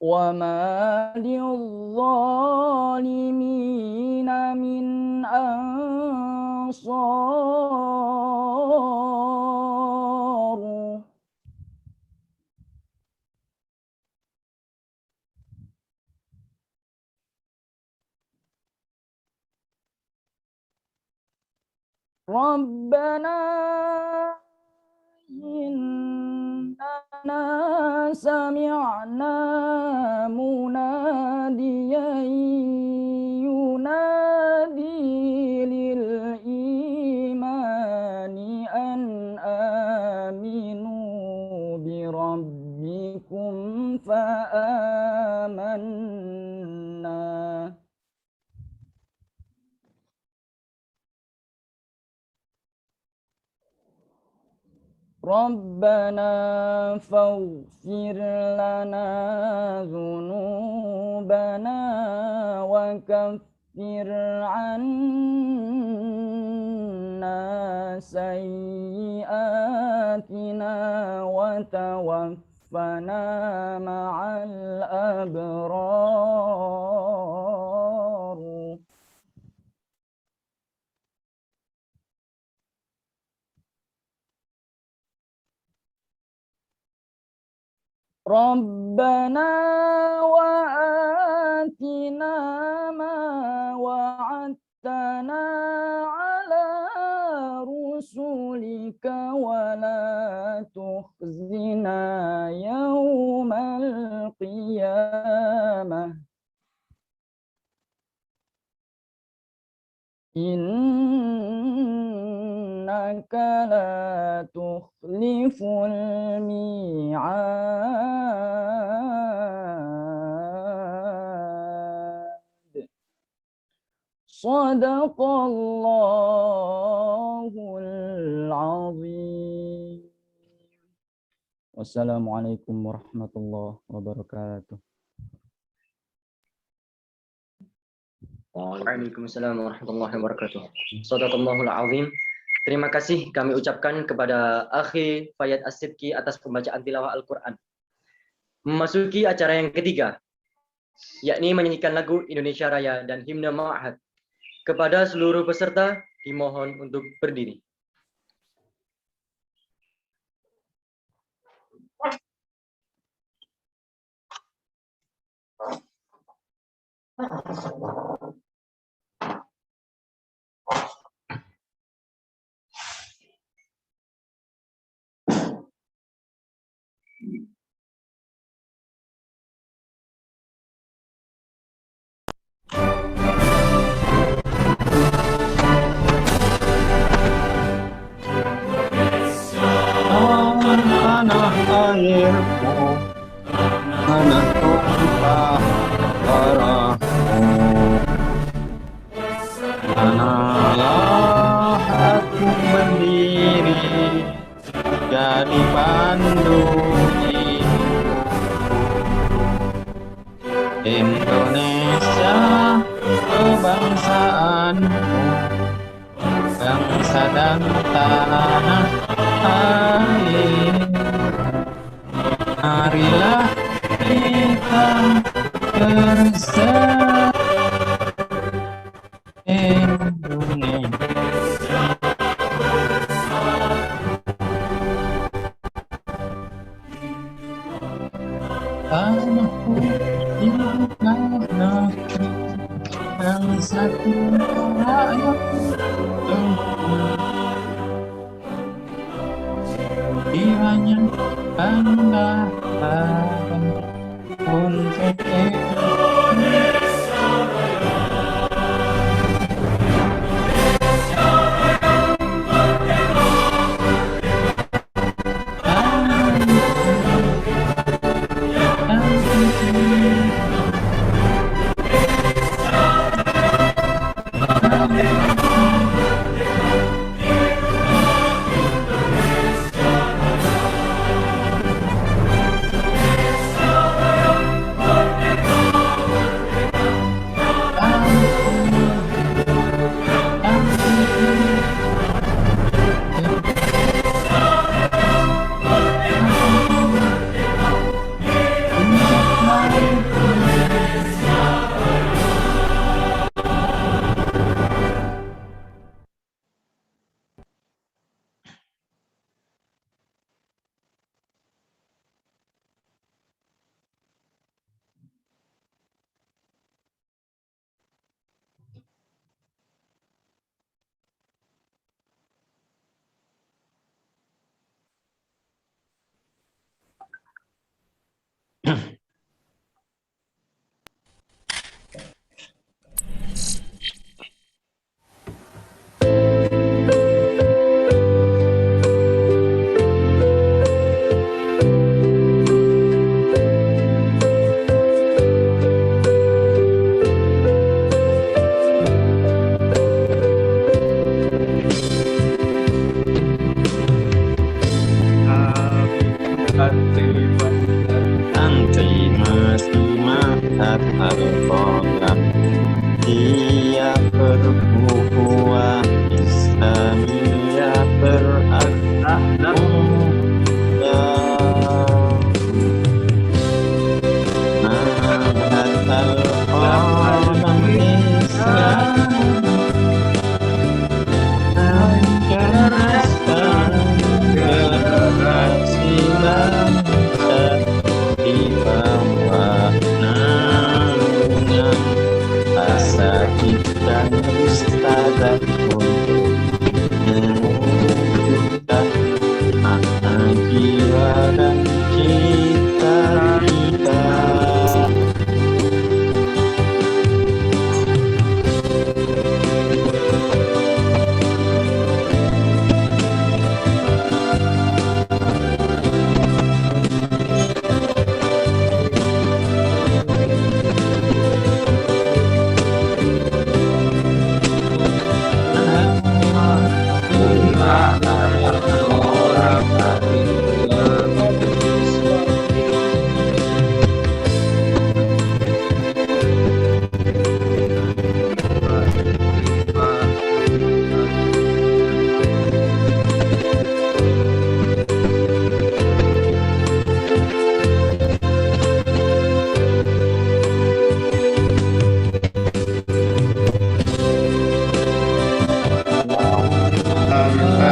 وما للظالمين من أنصار ربنا إننا سمعنا مناديا ينادي للإيمان أن آمنوا بربكم فآمنا ربنا فاغفر لنا ذنوبنا وكفر عنا سيئاتنا وتوفنا مع الأبرار ربنا وآتنا ما وعدتنا على رسلك ولا تخزنا يوم القيامة إنك لا تخلف الميعاد صدق الله العظيم والسلام عليكم ورحمة الله وبركاته. Waalaikumsalam warahmatullahi wabarakatuh. Shadaqallahul azim. Terima kasih kami ucapkan kepada Akhi Fayyad As-Sidki atas pembacaan tilawah Al-Quran. Memasuki acara yang ketiga, yakni menyanyikan lagu Indonesia Raya dan himne Ma'had. Kepada seluruh peserta dimohon untuk berdiri. Tanah airmu, tanah tumpah darahmu, tanahlah aku berdiri jadi pandu Indonesia kebangsaanku, bangsa dan tanah air. Marilah kita bersama Indonesia. Tanahku indah negeri yang satu rakyatku kiranya Anda untuk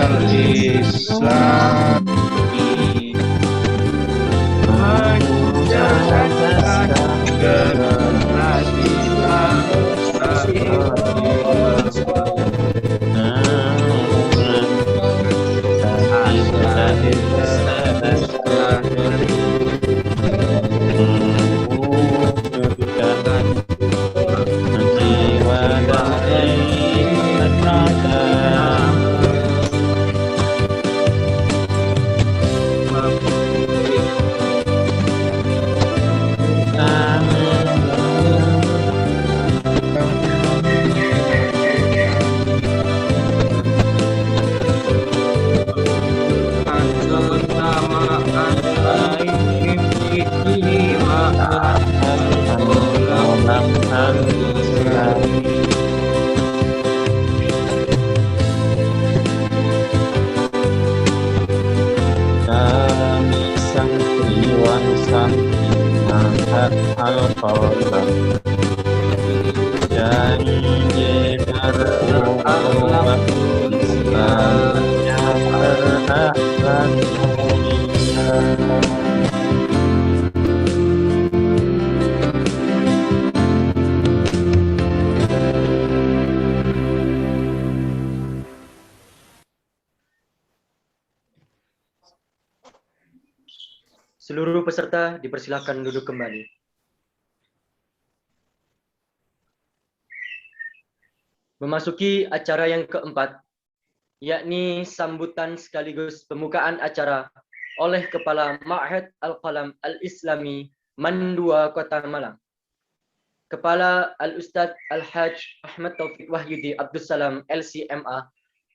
al-Islam mencerdas generasi bangsa kami santriwan santri Ma'had Al-Qalam dan umat Islam yang berhak mulia. Seluruh peserta dipersilakan duduk kembali. Memasuki acara yang keempat, yakni sambutan sekaligus pembukaan acara oleh Kepala Ma'had Al-Qalam Al-Islami Mandua Kota Malang, Kepala Al-Ustadz Al-Hajj Ahmad Taufik Wahyudi Abdus Salam LCMA.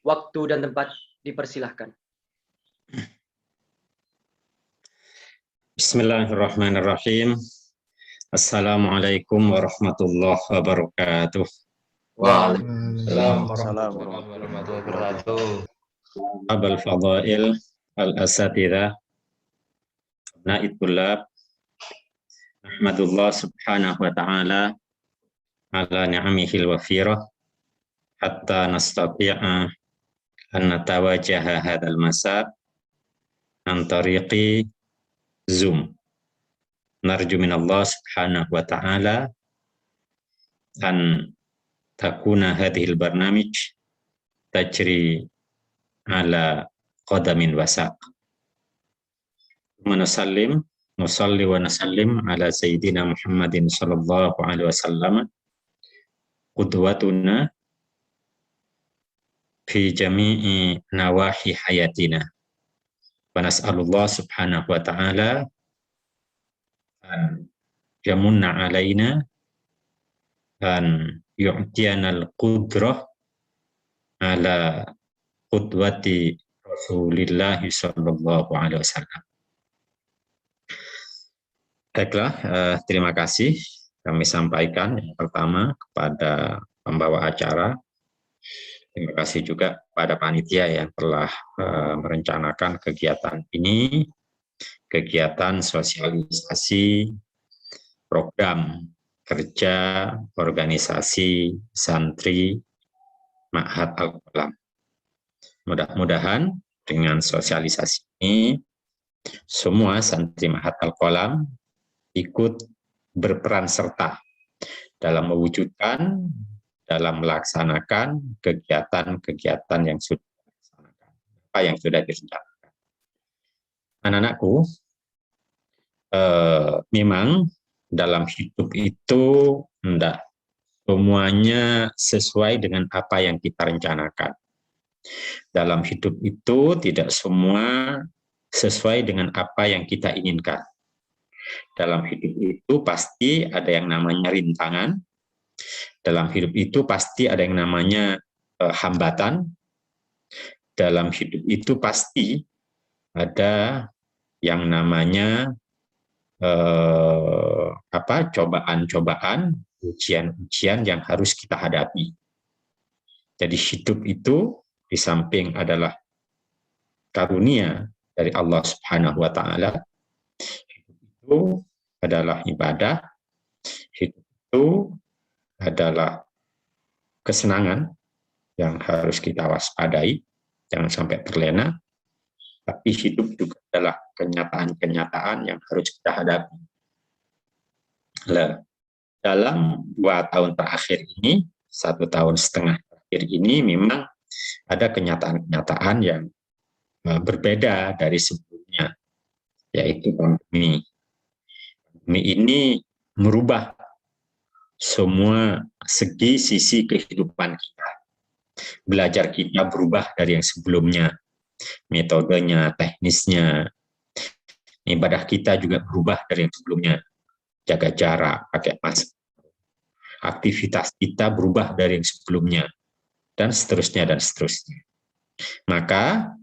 Waktu dan tempat dipersilahkan. Bismillahirrahmanirrahim. Assalamualaikum warahmatullahi wabarakatuh. Waalaikumsalam warahmatullahi wabarakatuh. Abul Fadail al-Asatidzah, abna'i tullab, Ahmadullah subhanahu wa ta'ala ala ni'amihil wafirah hatta nastati'a an natawajaha hadzal masab an tariqi Zoom. Narju minallah subhanahu wa ta'ala an takuna hadhil barnamij tajri ala qadamin wasaq. Nusalli wa nasallim ala sayyidina Muhammadin sallallahu alaihi wasallam qudwatuna fi jami'i nawahi hayatina. Wa nas'alullah subhanahu wa ta'ala an yamunna alaina an yu'tiyana al-qudrah ala qudwati Rasulillahi sallallahu alaihi wasallam. Baiklah, terima kasih kami sampaikan yang pertama kepada pembawa acara. Terima kasih juga pada panitia yang telah merencanakan kegiatan ini, kegiatan sosialisasi program kerja organisasi santri Ma'had Al-Qalam. Mudah-mudahan dengan sosialisasi ini semua santri Ma'had Al-Qalam ikut berperan serta dalam mewujudkan, dalam melaksanakan kegiatan-kegiatan yang sudah dilaksanakan, apa yang sudah direncanakan. Anak-anakku, memang dalam hidup itu tidak semuanya sesuai dengan apa yang kita rencanakan. Dalam hidup itu tidak semua sesuai dengan apa yang kita inginkan. Dalam hidup itu pasti ada yang namanya rintangan. Dalam hidup itu pasti ada yang namanya hambatan. Dalam hidup itu pasti ada yang namanya cobaan-cobaan, ujian-ujian yang harus kita hadapi. Jadi hidup itu di samping adalah karunia dari Allah Subhanahu wa Ta'ala, hidup itu adalah ibadah, hidup itu adalah kesenangan yang harus kita waspadai, jangan sampai terlena, tapi hidup juga adalah kenyataan-kenyataan yang harus kita hadapi. Dalam 2 tahun terakhir ini, 1,5 tahun terakhir ini memang ada kenyataan-kenyataan yang berbeda dari sebelumnya, yaitu pandemi. Pandemi ini merubah semua sisi kehidupan kita. Belajar kita berubah dari yang sebelumnya, metodenya, teknisnya. Ibadah kita juga berubah dari yang sebelumnya, jaga jarak, pakai masker. Aktivitas kita berubah dari yang sebelumnya, dan seterusnya, dan seterusnya. Maka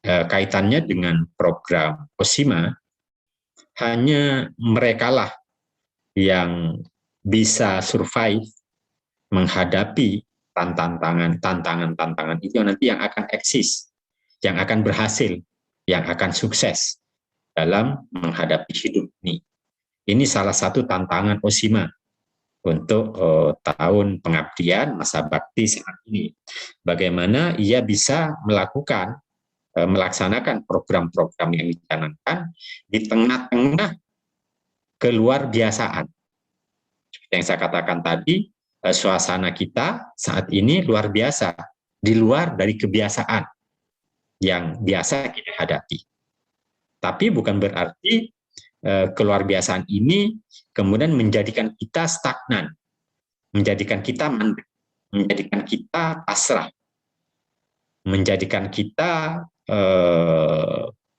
kaitannya dengan program OSIMA, hanya merekalah yang bisa survive menghadapi tantangan itu nanti yang akan eksis, yang akan berhasil, yang akan sukses dalam menghadapi hidup ini. Ini salah satu tantangan OSIMA untuk tahun pengabdian masa bakti saat ini. Bagaimana ia bisa melaksanakan program-program yang dicanangkan di tengah-tengah keluar biasaan. Seperti yang saya katakan tadi, suasana kita saat ini luar biasa, di luar dari kebiasaan yang biasa kita hadapi. Tapi bukan berarti keluar biasaan ini kemudian menjadikan kita stagnan, menjadikan kita mandek, menjadikan kita pasrah, menjadikan kita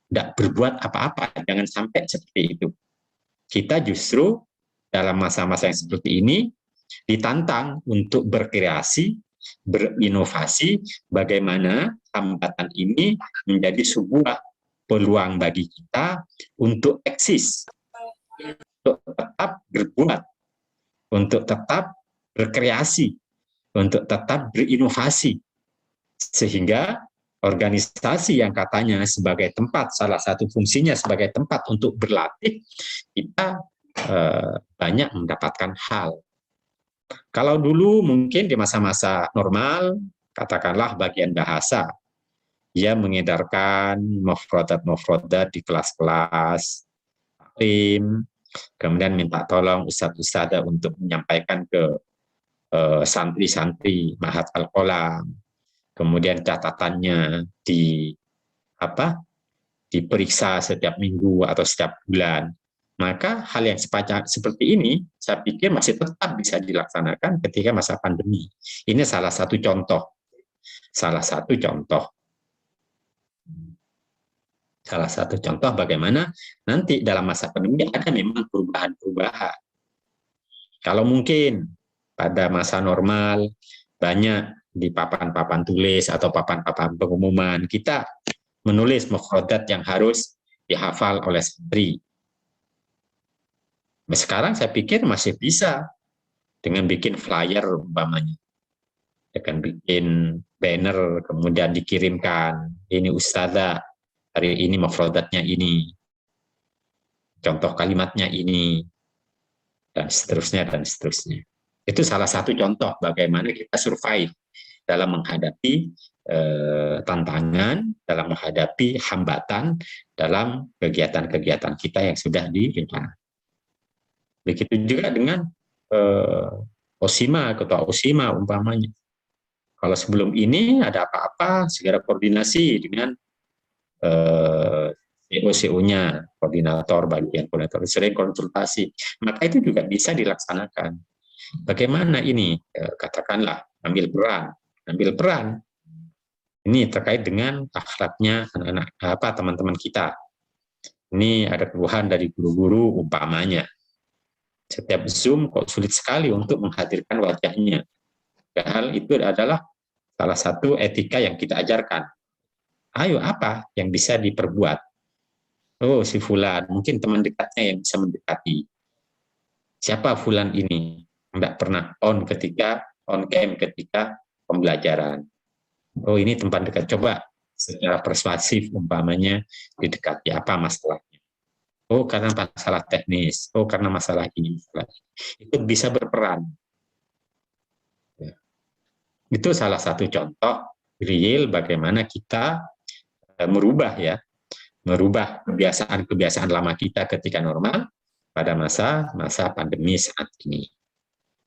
tidak berbuat apa-apa. Jangan sampai seperti itu. Kita justru dalam masa-masa yang seperti ini ditantang untuk berkreasi, berinovasi, bagaimana hambatan ini menjadi sebuah peluang bagi kita untuk eksis, untuk tetap berbuat, untuk tetap berkreasi, untuk tetap berinovasi, sehingga organisasi yang katanya sebagai tempat, salah satu fungsinya sebagai tempat untuk berlatih, kita banyak mendapatkan hal. Kalau dulu mungkin di masa-masa normal, katakanlah bagian bahasa, ia mengedarkan mufradat di kelas-kelas, kemudian minta tolong ustadz-ustadzah untuk menyampaikan ke santri-santri Mahat Al-Qolam, kemudian catatannya diperiksa setiap minggu atau setiap bulan. Maka hal yang seperti ini, saya pikir masih tetap bisa dilaksanakan ketika masa pandemi. Ini salah satu contoh. Salah satu contoh bagaimana nanti dalam masa pandemi ada memang perubahan-perubahan. Kalau mungkin pada masa normal banyak di papan-papan tulis atau papan-papan pengumuman kita menulis mufradat yang harus dihafal oleh santri. Sekarang saya pikir masih bisa dengan bikin flyer umpamanya, dengan bikin banner kemudian dikirimkan, ini ustadzah hari ini mufradatnya ini, contoh kalimatnya ini, dan seterusnya dan seterusnya. Itu salah satu contoh bagaimana kita survive dalam menghadapi tantangan, dalam menghadapi hambatan dalam kegiatan-kegiatan kita yang sudah direncanakan. Begitu juga dengan OSIMA, ketua OSIMA umpamanya. Kalau sebelum ini ada apa-apa, segera koordinasi dengan CO-nya, koordinator, bagian koordinator, sering konsultasi. Maka itu juga bisa dilaksanakan. Bagaimana ini? Katakanlah, ambil peran. Ini terkait dengan akhlaknya anak-anak, teman-teman kita. Ini ada keluhan dari guru-guru umpamanya. Setiap Zoom kok sulit sekali untuk menghadirkan wajahnya. Padahal itu adalah salah satu etika yang kita ajarkan. Ayo, apa yang bisa diperbuat? Oh, si Fulan, mungkin teman dekatnya yang bisa mendekati. Siapa Fulan ini? Tidak pernah on cam ketika pembelajaran. Oh, ini tempat dekat. Coba secara persuasif umpamanya didekati, apa masalahnya? Oh, karena masalah teknis. Oh, karena masalah ini. Itu bisa berperan. Itu salah satu contoh real bagaimana kita merubah kebiasaan-kebiasaan lama kita ketika normal pada masa pandemi saat ini.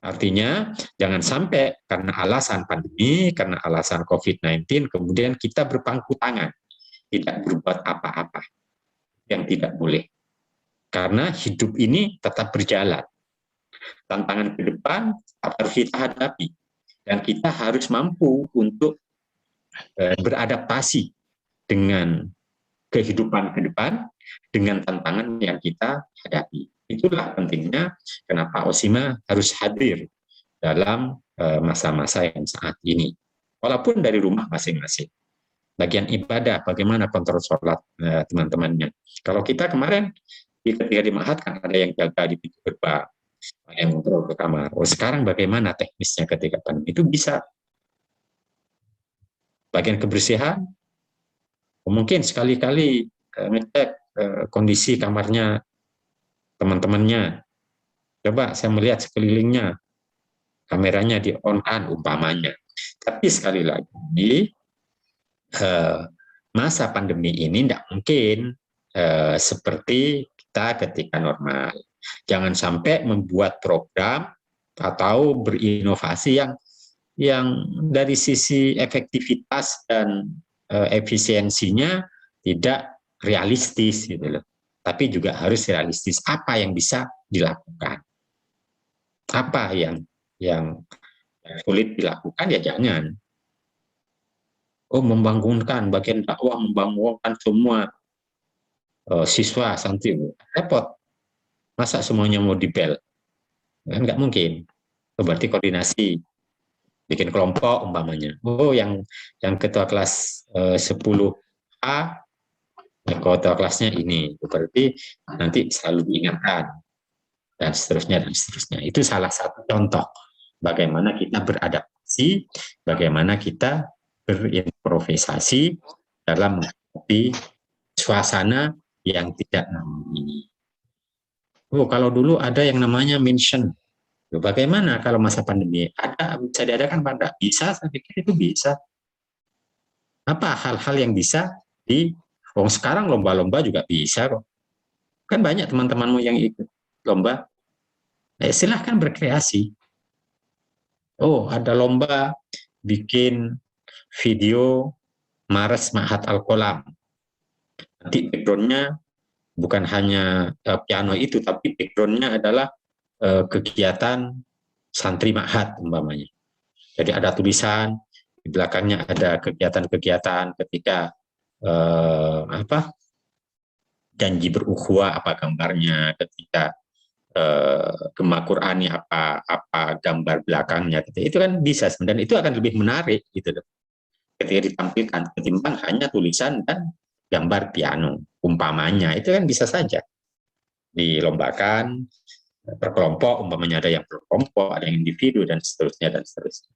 Artinya, jangan sampai karena alasan pandemi, karena alasan COVID-19, kemudian kita berpangku tangan, tidak berbuat apa-apa, yang tidak boleh. Karena hidup ini tetap berjalan. Tantangan ke depan harus kita hadapi. Dan kita harus mampu untuk beradaptasi dengan kehidupan ke depan, dengan tantangan yang kita hadapi. Itulah pentingnya kenapa OSIMA harus hadir dalam masa-masa yang saat ini. Walaupun dari rumah masing-masing. Bagian ibadah, bagaimana kontrol sholat teman-temannya. Kalau kita kemarin, ketika di Ma'had kan ada yang jaga di pintu gerbang, ada yang kontrol ke kamar. Oh, sekarang bagaimana teknisnya ketika pandemi? Itu bisa. Bagian kebersihan, mungkin sekali-kali ngecek kondisi kamarnya teman-temannya. Coba saya melihat sekelilingnya, kameranya di-on-kan umpamanya. Tapi sekali lagi, masa pandemi ini tidak mungkin seperti kita ketika normal. Jangan sampai membuat program atau berinovasi yang dari sisi efektivitas dan efisiensinya tidak realistis gitu loh. Tapi juga harus realistis apa yang bisa dilakukan. Apa yang sulit dilakukan ya jangan. Oh, membangunkan bagian dakwah, membangunkan semua siswa santri, repot. Masa semuanya mau dibel? Kan nggak mungkin. Berarti koordinasi, bikin kelompok umpamanya. Oh, yang ketua kelas 10A, ketua kelasnya ini. Berarti nanti selalu diingatkan dan seterusnya dan seterusnya. Itu salah satu contoh bagaimana kita beradaptasi, bagaimana kita berimprovisasi dalam menghadapi suasana yang tidak normal ini. Oh, kalau dulu ada yang namanya mention. Bagaimana kalau masa pandemi? Ada, bisa diadakan pada? Bisa, saya pikir itu bisa. Apa hal-hal yang bisa sekarang lomba-lomba juga bisa kok. Kan banyak teman-temanmu yang ikut lomba. Silahkan berkreasi. Oh, ada lomba bikin video Mares Ma'had Al-Qolam. Nanti background-nya bukan hanya piano itu, tapi background-nya adalah kegiatan santri Ma'had umpamanya. Jadi ada tulisan, di belakangnya ada kegiatan-kegiatan ketika janji berukhuwah apa gambarnya, ketika Gemah Qur'ani apa gambar belakangnya gitu. Itu kan bisa, dan itu akan lebih menarik gitu loh ketika ditampilkan ketimbang hanya tulisan dan gambar piano umpamanya. Itu kan bisa saja dilombakan berkelompok, umpamanya ada yang berkelompok, ada yang individu dan seterusnya dan seterusnya.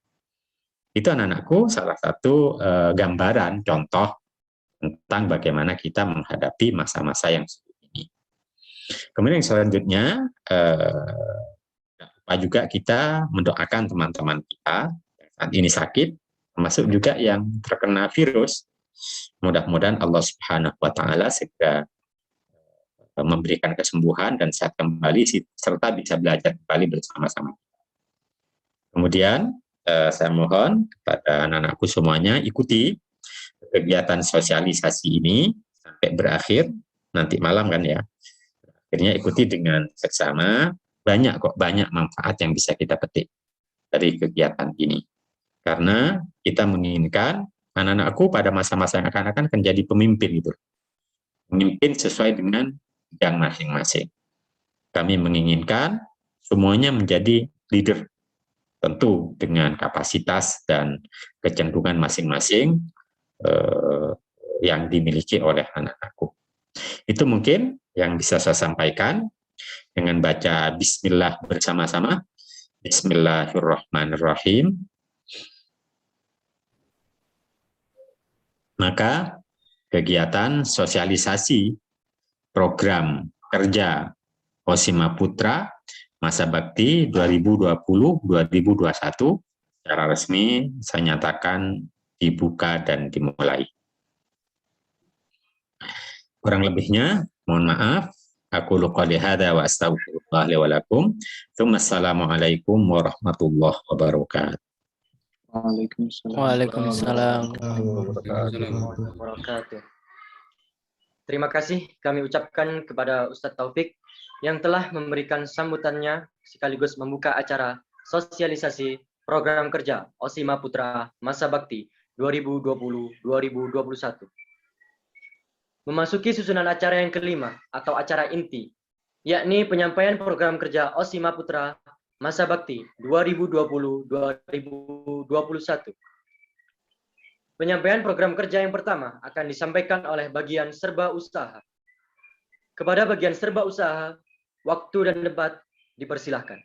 Itu anak-anakku salah satu gambaran contoh tentang bagaimana kita menghadapi masa-masa yang seperti ini. Kemudian yang selanjutnya juga kita mendoakan teman-teman kita yang saat ini sakit, termasuk juga yang terkena virus. Mudah-mudahan Allah Subhanahu wa Ta'ala segera memberikan kesembuhan dan sehat kembali serta bisa belajar kembali bersama-sama. Kemudian saya mohon kepada anak-anakku semuanya ikuti kegiatan sosialisasi ini sampai berakhir nanti malam kan ya. Akhirnya ikuti dengan seksama, banyak manfaat yang bisa kita petik dari kegiatan ini. Karena kita menginginkan anak-anakku pada masa-masa yang akan menjadi pemimpin itu. Pemimpin sesuai dengan bidang masing-masing. Kami menginginkan semuanya menjadi leader, tentu dengan kapasitas dan kecenderungan masing-masing yang dimiliki oleh anak-anakku. Itu mungkin yang bisa saya sampaikan dengan baca bismillah bersama-sama. Bismillahirrahmanirrahim. Maka kegiatan sosialisasi program kerja OSIMA Putra Masa Bakti 2020-2021 secara resmi saya nyatakan dibuka dan dimulai. Kurang lebihnya, mohon maaf. Aku qouli hadza wa astaghfirullah li wa lakum. Assalamualaikum warahmatullahi wabarakatuh. Waalaikumsalam. Wabarakatuh. Terima kasih kami ucapkan kepada Ustadz Taufik yang telah memberikan sambutannya sekaligus membuka acara sosialisasi program kerja Osima Putra Masa Bakti 2020-2021. Memasuki susunan acara yang kelima atau acara inti, yakni penyampaian program kerja Osima Putra Masa Bakti 2020-2021. Penyampaian program kerja yang pertama akan disampaikan oleh bagian serba usaha. Kepada bagian serba usaha, waktu dan debat dipersilahkan.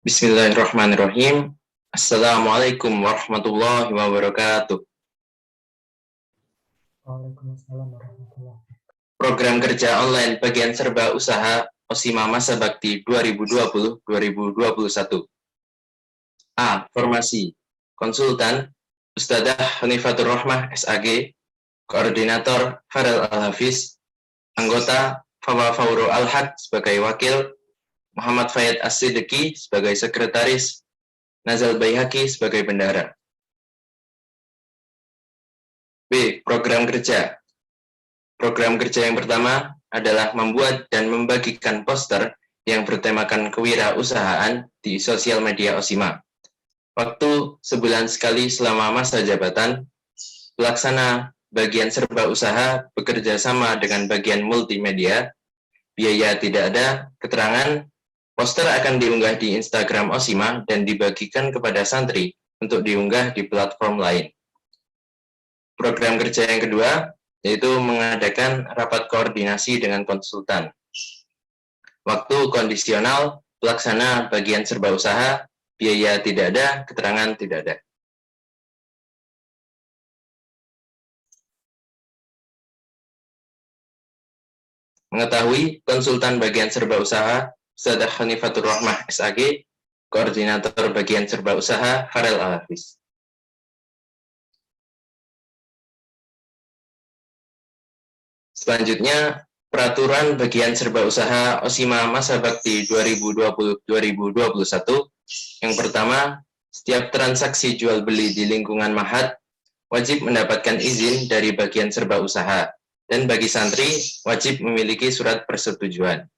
Bismillahirrahmanirrahim. Assalamualaikum warahmatullahi wabarakatuh. Waalaikumsalam warahmatullahi wabarakatuh. Program kerja online bagian serba usaha Osima Masa Bakti 2020-2021. A. Formasi. Konsultan Ustadzah Hanifatur Rahmah SAG, Koordinator Farel Al-Hafiz, Anggota Fawa Fauro Al-Haq sebagai Wakil, Muhammad Fayyad As-Siddiqi sebagai Sekretaris, Nazal Baihaqi sebagai Bendahara. B. Program kerja. Program kerja yang pertama adalah membuat dan membagikan poster yang bertemakan kewirausahaan di sosial media Osima. Waktu sebulan sekali selama masa jabatan. Pelaksana bagian serba usaha bekerja sama dengan bagian multimedia. Biaya tidak ada, keterangan. Poster akan diunggah di Instagram Osima dan dibagikan kepada santri untuk diunggah di platform lain. Program kerja yang kedua yaitu mengadakan rapat koordinasi dengan konsultan. Waktu kondisional, pelaksana bagian serba usaha, biaya tidak ada, keterangan tidak ada. Mengetahui konsultan bagian serba usaha, Ustadzah Hanifatur Rahmah SAG, Koordinator bagian serba usaha, Farel Al-Hafiz. Selanjutnya, Peraturan Bagian Serba Usaha Osima Masa Bakti 2020-2021. Yang pertama, setiap transaksi jual beli di lingkungan Mahat wajib mendapatkan izin dari bagian serba usaha, dan bagi santri wajib memiliki surat persetujuan.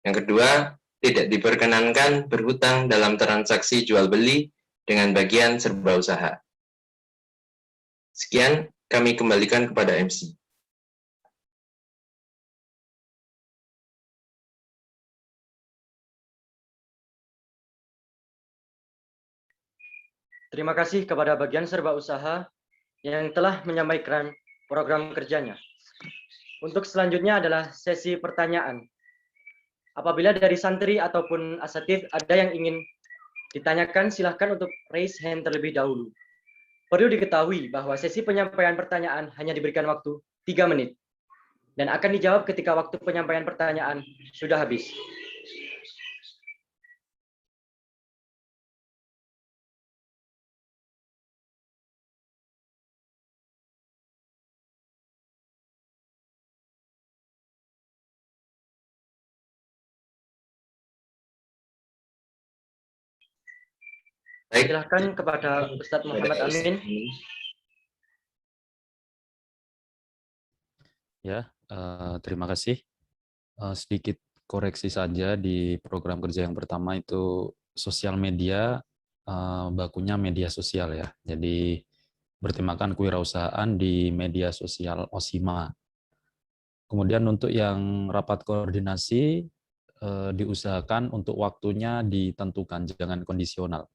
Yang kedua, tidak diperkenankan berhutang dalam transaksi jual beli dengan bagian serba usaha. Sekian, kami kembalikan kepada MC. Terima kasih kepada bagian serba usaha yang telah menyampaikan program kerjanya. Untuk selanjutnya adalah sesi pertanyaan. Apabila dari santri ataupun asatidz ada yang ingin ditanyakan, silahkan untuk raise hand terlebih dahulu. Perlu diketahui bahwa sesi penyampaian pertanyaan hanya diberikan waktu 3 menit dan akan dijawab ketika waktu penyampaian pertanyaan sudah habis. Baik. Silahkan kepada Ustadz Muhammad Amin. Ya, terima kasih. Sedikit koreksi saja di program kerja yang pertama itu sosial media, bakunya media sosial ya. Jadi bertemakan kewirausahaan di media sosial Osima. Kemudian untuk yang rapat koordinasi diusahakan untuk waktunya ditentukan, jangan kondisional.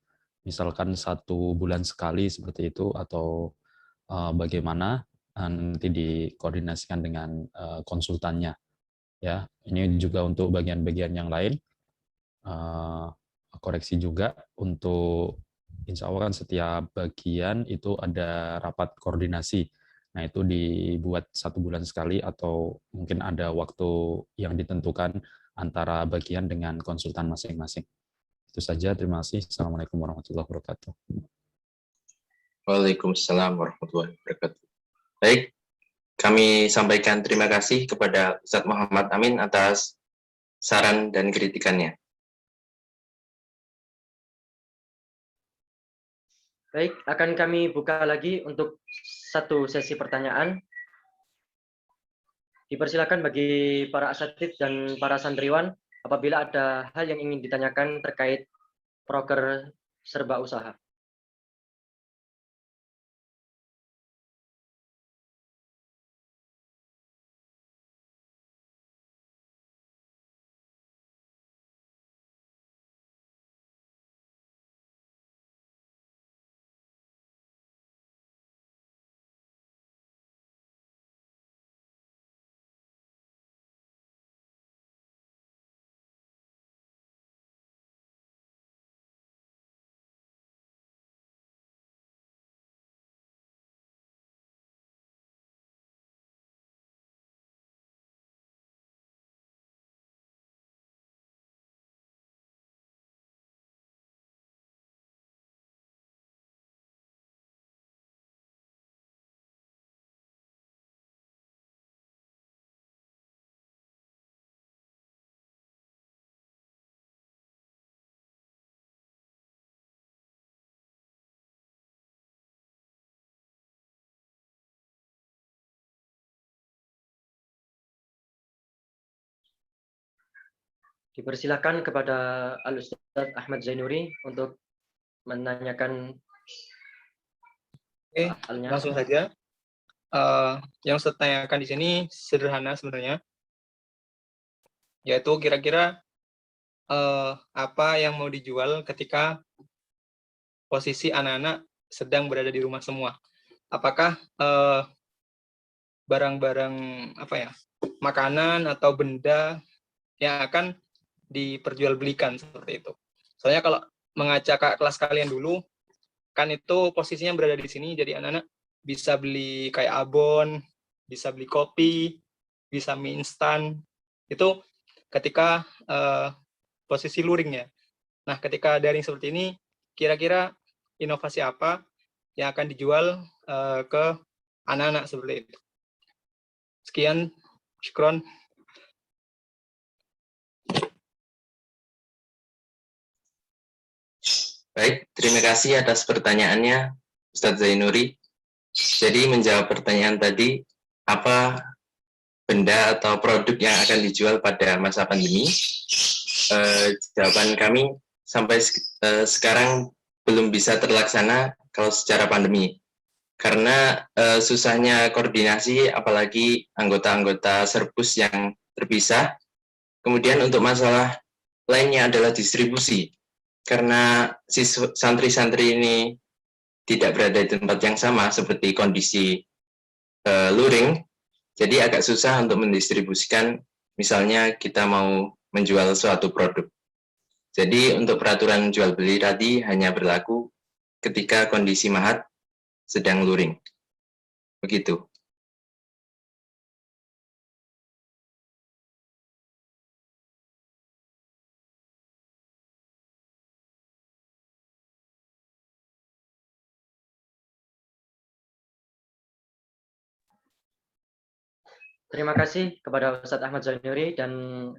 Misalkan 1 bulan sekali seperti itu atau bagaimana nanti dikoordinasikan dengan konsultannya. Ya, ini juga untuk bagian-bagian yang lain. Koreksi juga untuk insya Allah kan setiap bagian itu ada rapat koordinasi. Nah, itu dibuat 1 bulan sekali atau mungkin ada waktu yang ditentukan antara bagian dengan konsultan masing-masing. Itu saja, terima kasih. Assalamualaikum warahmatullahi wabarakatuh. Waalaikumsalam warahmatullahi wabarakatuh. Baik, kami sampaikan terima kasih kepada Ustadz Muhammad Amin atas saran dan kritikannya. Baik, akan kami buka lagi untuk satu sesi pertanyaan. Dipersilakan bagi para asatidz dan para santriwan apabila ada hal yang ingin ditanyakan terkait proker serba usaha. Dipersilakan kepada Al-Ustadz Ahmad Zainuri untuk menanyakan. Oke, langsung saja. Yang saya tanyakan di sini sederhana sebenarnya, yaitu kira-kira apa yang mau dijual ketika posisi anak-anak sedang berada di rumah semua. Apakah barang-barang makanan atau benda yang akan diperjualbelikan seperti itu. Soalnya kalau mengaca kelas kalian dulu, kan itu posisinya berada di sini, jadi anak-anak bisa beli kayak abon, bisa beli kopi, bisa mie instan, itu ketika posisi luring ya. Nah, ketika daring seperti ini, kira-kira inovasi apa yang akan dijual ke anak-anak seperti itu. Sekian, syukron. Baik, terima kasih atas pertanyaannya, Ustadz Zainuri. Jadi menjawab pertanyaan tadi, apa benda atau produk yang akan dijual pada masa pandemi? Jawaban kami sampai sekarang belum bisa terlaksana kalau secara pandemi. Karena susahnya koordinasi, apalagi anggota-anggota Serbus yang terpisah. Kemudian untuk masalah lainnya adalah distribusi. Karena santri-santri ini tidak berada di tempat yang sama seperti kondisi luring, jadi agak susah untuk mendistribusikan, misalnya kita mau menjual suatu produk. Jadi untuk peraturan jual beli tadi hanya berlaku ketika kondisi mahat sedang luring. Begitu. Terima kasih kepada Ustadz Ahmad Zainuri dan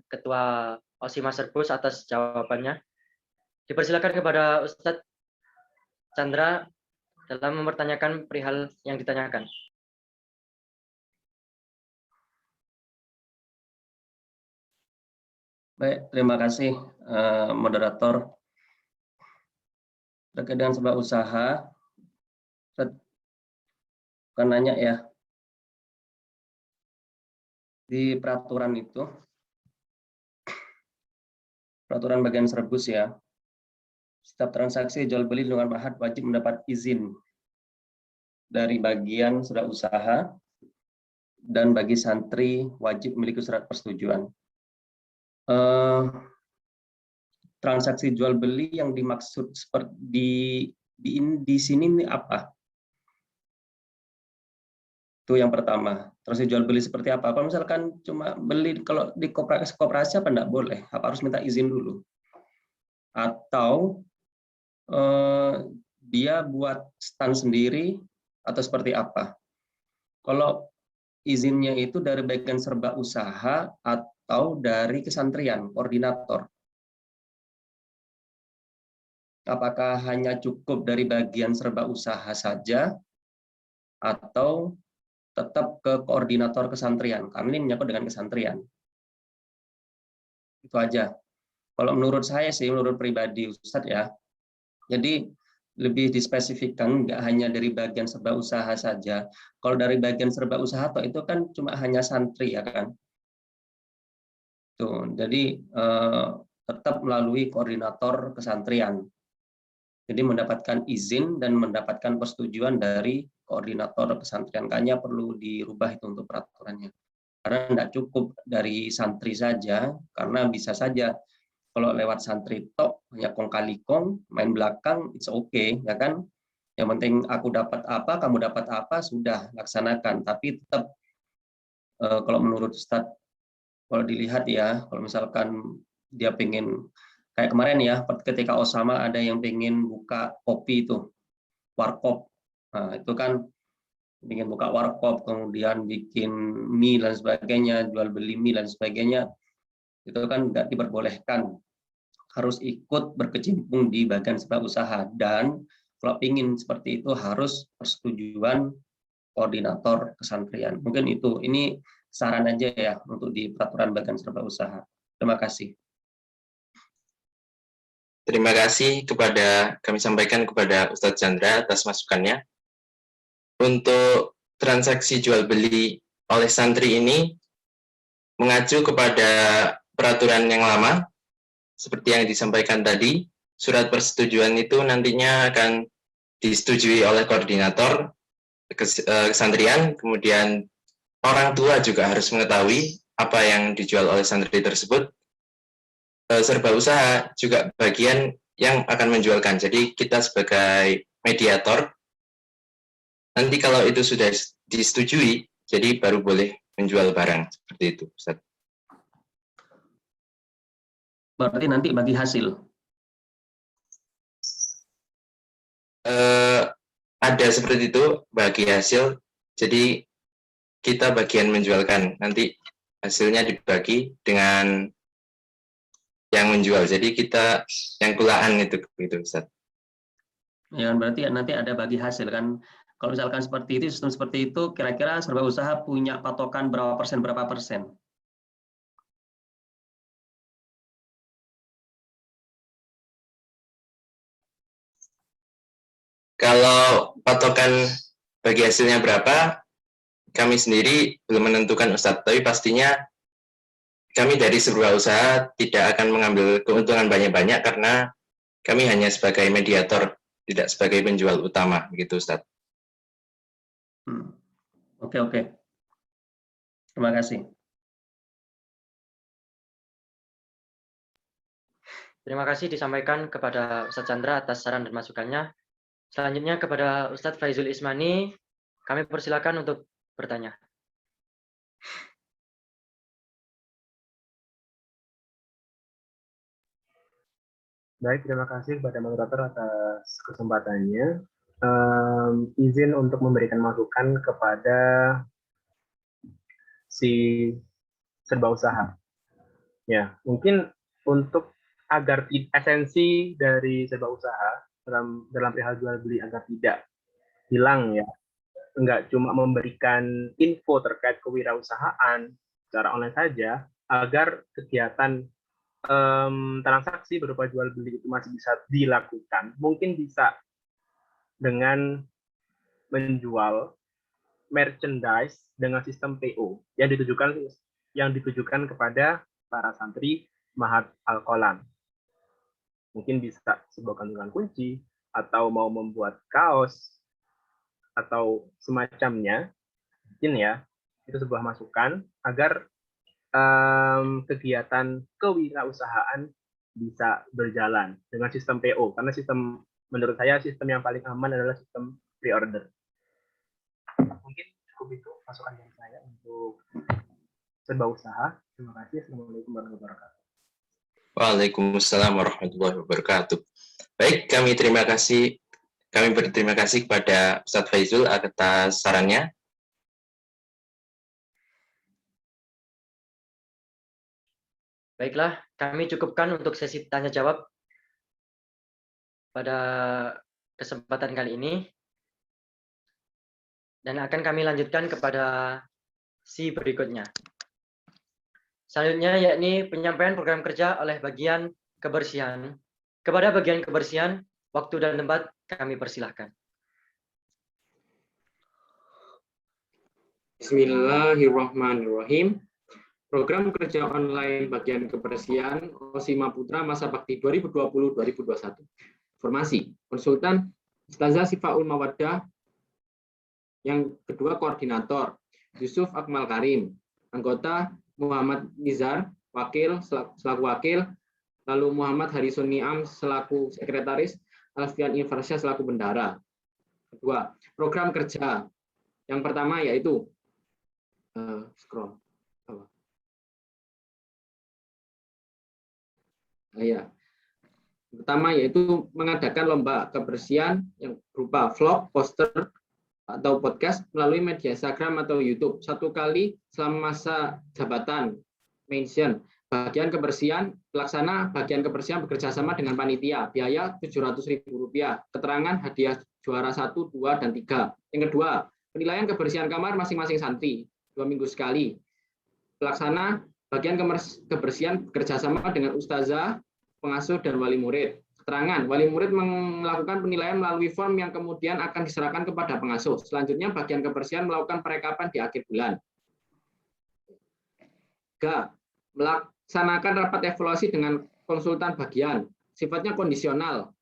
Ketua OSIMA Serbus atas jawabannya. Dipersilakan kepada Ustadz Chandra dalam mempertanyakan perihal yang ditanyakan. Baik, terima kasih moderator. Terkait dengan sebuah usaha, bukan nanya ya, di peraturan itu, peraturan bagian Serbus ya, setiap transaksi jual beli dengan mahat wajib mendapat izin dari bagian surat usaha, dan bagi santri wajib memiliki surat persetujuan. Transaksi jual beli yang dimaksud seperti di sini ini apa? Itu yang pertama. Terus jual beli seperti apa? Kalau misalkan cuma beli, kalau di koperasi apa enggak boleh? Apa harus minta izin dulu? Atau dia buat stand sendiri atau seperti apa? Kalau izinnya itu dari bagian serba usaha atau dari kesantrian, koordinator. Apakah hanya cukup dari bagian serba usaha saja atau tetap ke koordinator kesantrian? Kami ini menyangkut dengan kesantrian. Itu aja. Kalau menurut saya sih, menurut pribadi Ustadz ya, jadi lebih dispesifikkan, nggak hanya dari bagian serba usaha saja. Kalau dari bagian serba usaha toh itu kan cuma hanya santri ya kan. Tuh, jadi tetap melalui koordinator kesantrian. Jadi mendapatkan izin dan mendapatkan persetujuan dari koordinator kesantrian. Kayaknya perlu dirubah itu untuk peraturannya. Karena tidak cukup dari santri saja, karena bisa saja kalau lewat santri tok hanya kong kali kong, main belakang, it's okay, ya kan? Yang penting aku dapat apa, kamu dapat apa, sudah laksanakan. Tapi tetap kalau menurut Ustadz, kalau dilihat ya, kalau misalkan dia pengen kayak kemarin ya, ketika Osama ada yang pengen buka kopi itu, warkop. Nah, itu kan ingin buka warkop, kemudian bikin mie dan sebagainya, jual beli mie dan sebagainya, itu kan nggak diperbolehkan. Harus ikut berkecimpung di bagian serba usaha, dan kalau ingin seperti itu harus persetujuan koordinator kesantrian. Mungkin itu, ini saran aja ya untuk di peraturan bagian serba usaha. Terima kasih. Terima kasih kami sampaikan kepada Ustadz Chandra atas masukannya. Untuk transaksi jual beli oleh santri ini mengacu kepada peraturan yang lama, seperti yang disampaikan tadi, surat persetujuan itu nantinya akan disetujui oleh koordinator kesantrian, kemudian orang tua juga harus mengetahui apa yang dijual oleh santri tersebut. Serba usaha juga bagian yang akan menjualkan. Jadi kita sebagai mediator, nanti kalau itu sudah disetujui, jadi baru boleh menjual barang. Seperti itu, Ustaz. Berarti nanti bagi hasil. Ada seperti itu, bagi hasil. Jadi kita bagian menjualkan, nanti hasilnya dibagi dengan yang menjual. Jadi kita yang kulaan itu, gitu, Ustaz. Ya, berarti nanti ada bagi hasil kan. Kalau misalkan seperti itu, sistem seperti itu, kira-kira serba usaha punya patokan berapa persen? Kalau patokan bagi hasilnya berapa, kami sendiri belum menentukan, Ustadz. Tapi pastinya kami dari sebuah usaha tidak akan mengambil keuntungan banyak-banyak karena kami hanya sebagai mediator, tidak sebagai penjual utama, begitu, Ustadz. Oke. Terima kasih. Terima kasih disampaikan kepada Ustadz Chandra atas saran dan masukannya. Selanjutnya kepada Ustadz Faizul Ismani, kami persilakan untuk bertanya. Baik, terima kasih kepada moderator atas kesempatannya. Izin untuk memberikan masukan kepada si serba usaha. Ya, mungkin untuk agar esensi dari serba usaha dalam perihal jual beli agar tidak hilang ya, enggak cuma memberikan info terkait kewirausahaan secara online saja, agar kegiatan transaksi berupa jual beli itu masih bisa dilakukan. Mungkin bisa dengan menjual merchandise dengan sistem PO yang ditujukan kepada para santri Mahat Al-Qolam. Mungkin bisa sebuah kantongan kunci, atau mau membuat kaos, atau semacamnya. Mungkin ya, itu sebuah masukan agar kegiatan kewirausahaan bisa berjalan dengan sistem PO. Karena sistem menurut saya sistem yang paling aman adalah sistem pre-order. Mungkin cukup itu masukan dari saya untuk serba usaha. Terima kasih. Assalamualaikum warahmatullahi wabarakatuh. Waalaikumsalam warahmatullahi wabarakatuh. Baik, kami berterima kasih kepada Ustadz Faizul atas sarannya. Baiklah, kami cukupkan untuk sesi tanya jawab pada kesempatan kali ini. Dan akan kami lanjutkan kepada si berikutnya. Selanjutnya yakni penyampaian program kerja oleh bagian kebersihan. Kepada bagian kebersihan, waktu dan tempat kami persilahkan. Bismillahirrahmanirrahim. Program kerja online bagian kebersihan Osima Putra masa bakti 2020-2021. Informasi, konsultan Ustazah Sifaul Mawaddah, yang kedua koordinator Yusuf Akmal Karim, anggota Muhammad Nizar, selaku wakil, lalu Muhammad Harisun Niam selaku sekretaris, Alfian Infarsyah selaku bendara. Kedua, program kerja. Yang pertama yaitu pertama yaitu mengadakan lomba kebersihan yang berupa vlog, poster, atau podcast melalui media Instagram atau YouTube 1 kali selama masa jabatan. Mention bagian kebersihan, pelaksana bagian kebersihan bekerja sama dengan panitia, biaya Rp700.000, keterangan hadiah juara 1, 2, dan 3. Yang kedua, penilaian kebersihan kamar masing-masing santri 2 minggu sekali. Pelaksana bagian kebersihan bekerja sama dengan ustazah, pengasuh, dan wali murid. Keterangan, wali murid melakukan penilaian melalui form yang kemudian akan diserahkan kepada pengasuh. Selanjutnya, bagian kebersihan melakukan perekapan di akhir bulan. 3. Melaksanakan rapat evaluasi dengan konsultan bagian, sifatnya kondisional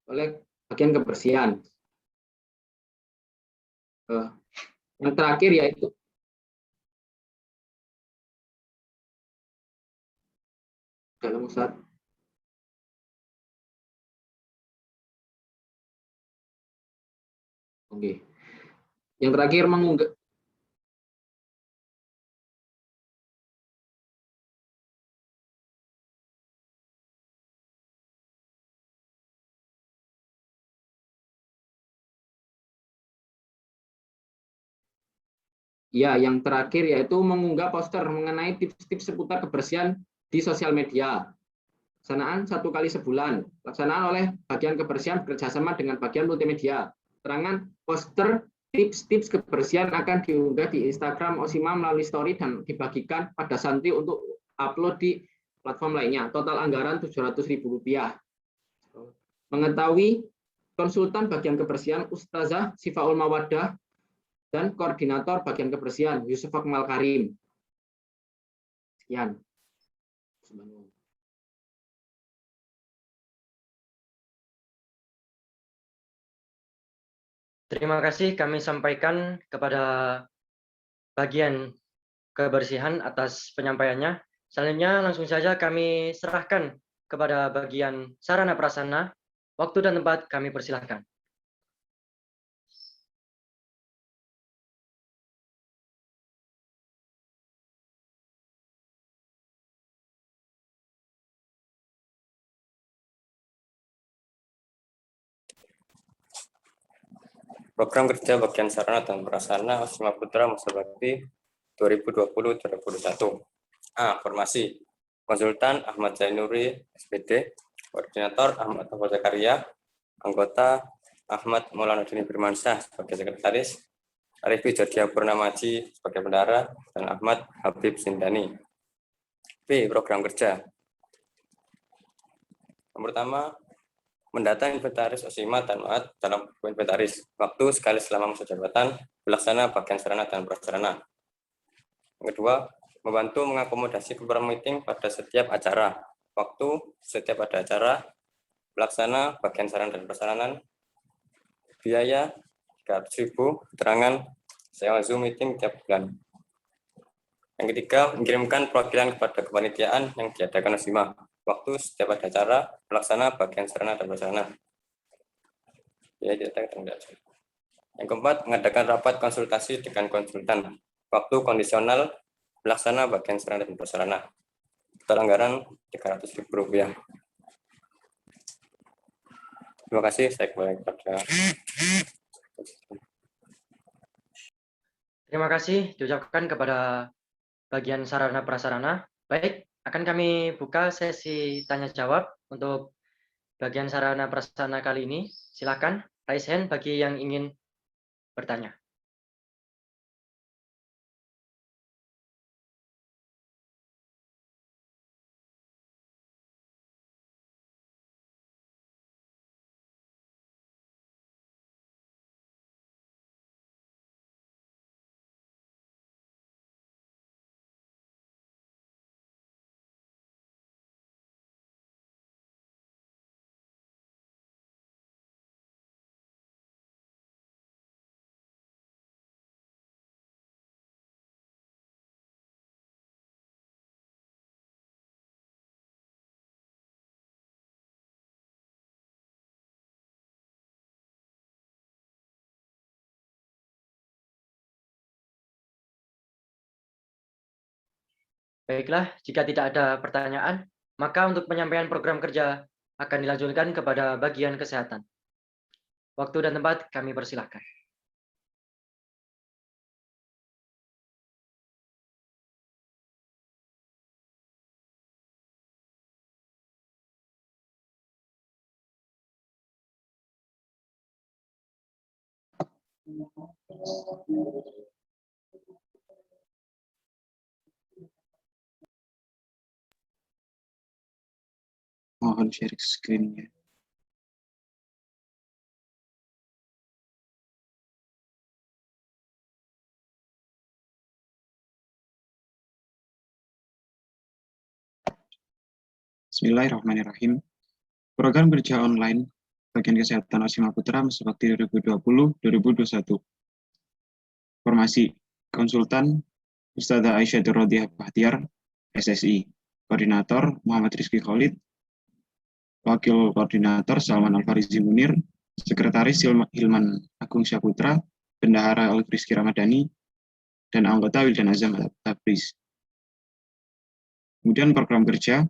oleh bagian kebersihan. Yang terakhir yaitu dalam Ustaz. Oke. Yang terakhir mengunggah. Ya, yang terakhir yaitu mengunggah poster mengenai tips-tips seputar kebersihan di sosial media. Pelaksanaan 1 kali sebulan. Pelaksanaan oleh bagian kebersihan bekerjasama dengan bagian multimedia. Keterangan poster tips-tips kebersihan akan diunggah di Instagram Osima melalui story dan dibagikan pada santri untuk upload di platform lainnya. Total anggaran Rp700.000. Mengetahui konsultan bagian kebersihan Ustazah Sifaul Mawaddah dan koordinator bagian kebersihan Yusuf Akmal Karim. Sekian. Terima kasih kami sampaikan kepada bagian kebersihan atas penyampaiannya. Selanjutnya langsung saja kami serahkan kepada bagian sarana prasarana. Waktu dan tempat kami persilahkan. Program kerja bagian sarana dan prasarana Osima Putra masa bakti 2020-2021. A. Formasi. Konsultan Ahmad Zainuri, SPD. Koordinator Ahmad Abu Zakaria. Anggota Ahmad Maulana Dini Firmansyah sebagai sekretaris. Arifi Jodia Purnamaji sebagai bendara. Dan Ahmad Habib Sindani. B. Program kerja. Yang pertama, mendata inventaris Osima dan Maat dalam buku inventaris. Waktu sekali selama masa jabatan, pelaksana bagian sarana dan prasarana. Yang kedua, membantu mengakomodasi program meeting pada setiap acara. Waktu setiap ada acara, pelaksana bagian sarana dan prasarana. Biaya 300.000, keterangan sewa Zoom meeting tiap bulan. Yang ketiga, mengirimkan perwakilan kepada kepanitiaan yang diadakan Osima. Waktu setiap ada acara, pelaksana bagian sarana dan prasarana. biaya tidak tertanggung. Yang keempat, mengadakan rapat konsultasi dengan konsultan. Waktu kondisional pelaksana bagian sarana dan prasarana. Total anggaran Rp300.000. Terima kasih. Saya kembali kepada. Terima kasih diucapkan kepada bagian sarana prasarana. Baik, akan kami buka sesi tanya jawab untuk bagian sarana prasarana kali ini. Silakan raise hand bagi yang ingin bertanya. Baiklah, jika tidak ada pertanyaan, maka untuk penyampaian program kerja akan dilanjutkan kepada bagian kesehatan. Waktu dan tempat kami persilahkan. Mohon share screen-nya. Bismillahirrahmanirrahim. Program kerja online bagian kesehatan Osima Putra masa bakti 2020-2021. Formasi konsultan Ustadzah Aisyah Rodiah Bahtiar, SSI. Koordinator Muhammad Rizky Khalid. Wakil Koordinator Salman Al-Farizi Munir. Sekretaris Hilman Agung Syaputra. Bendahara Al-Rizky Ramadhani. Dan anggota Wildan Azam Tabriz. Kemudian program kerja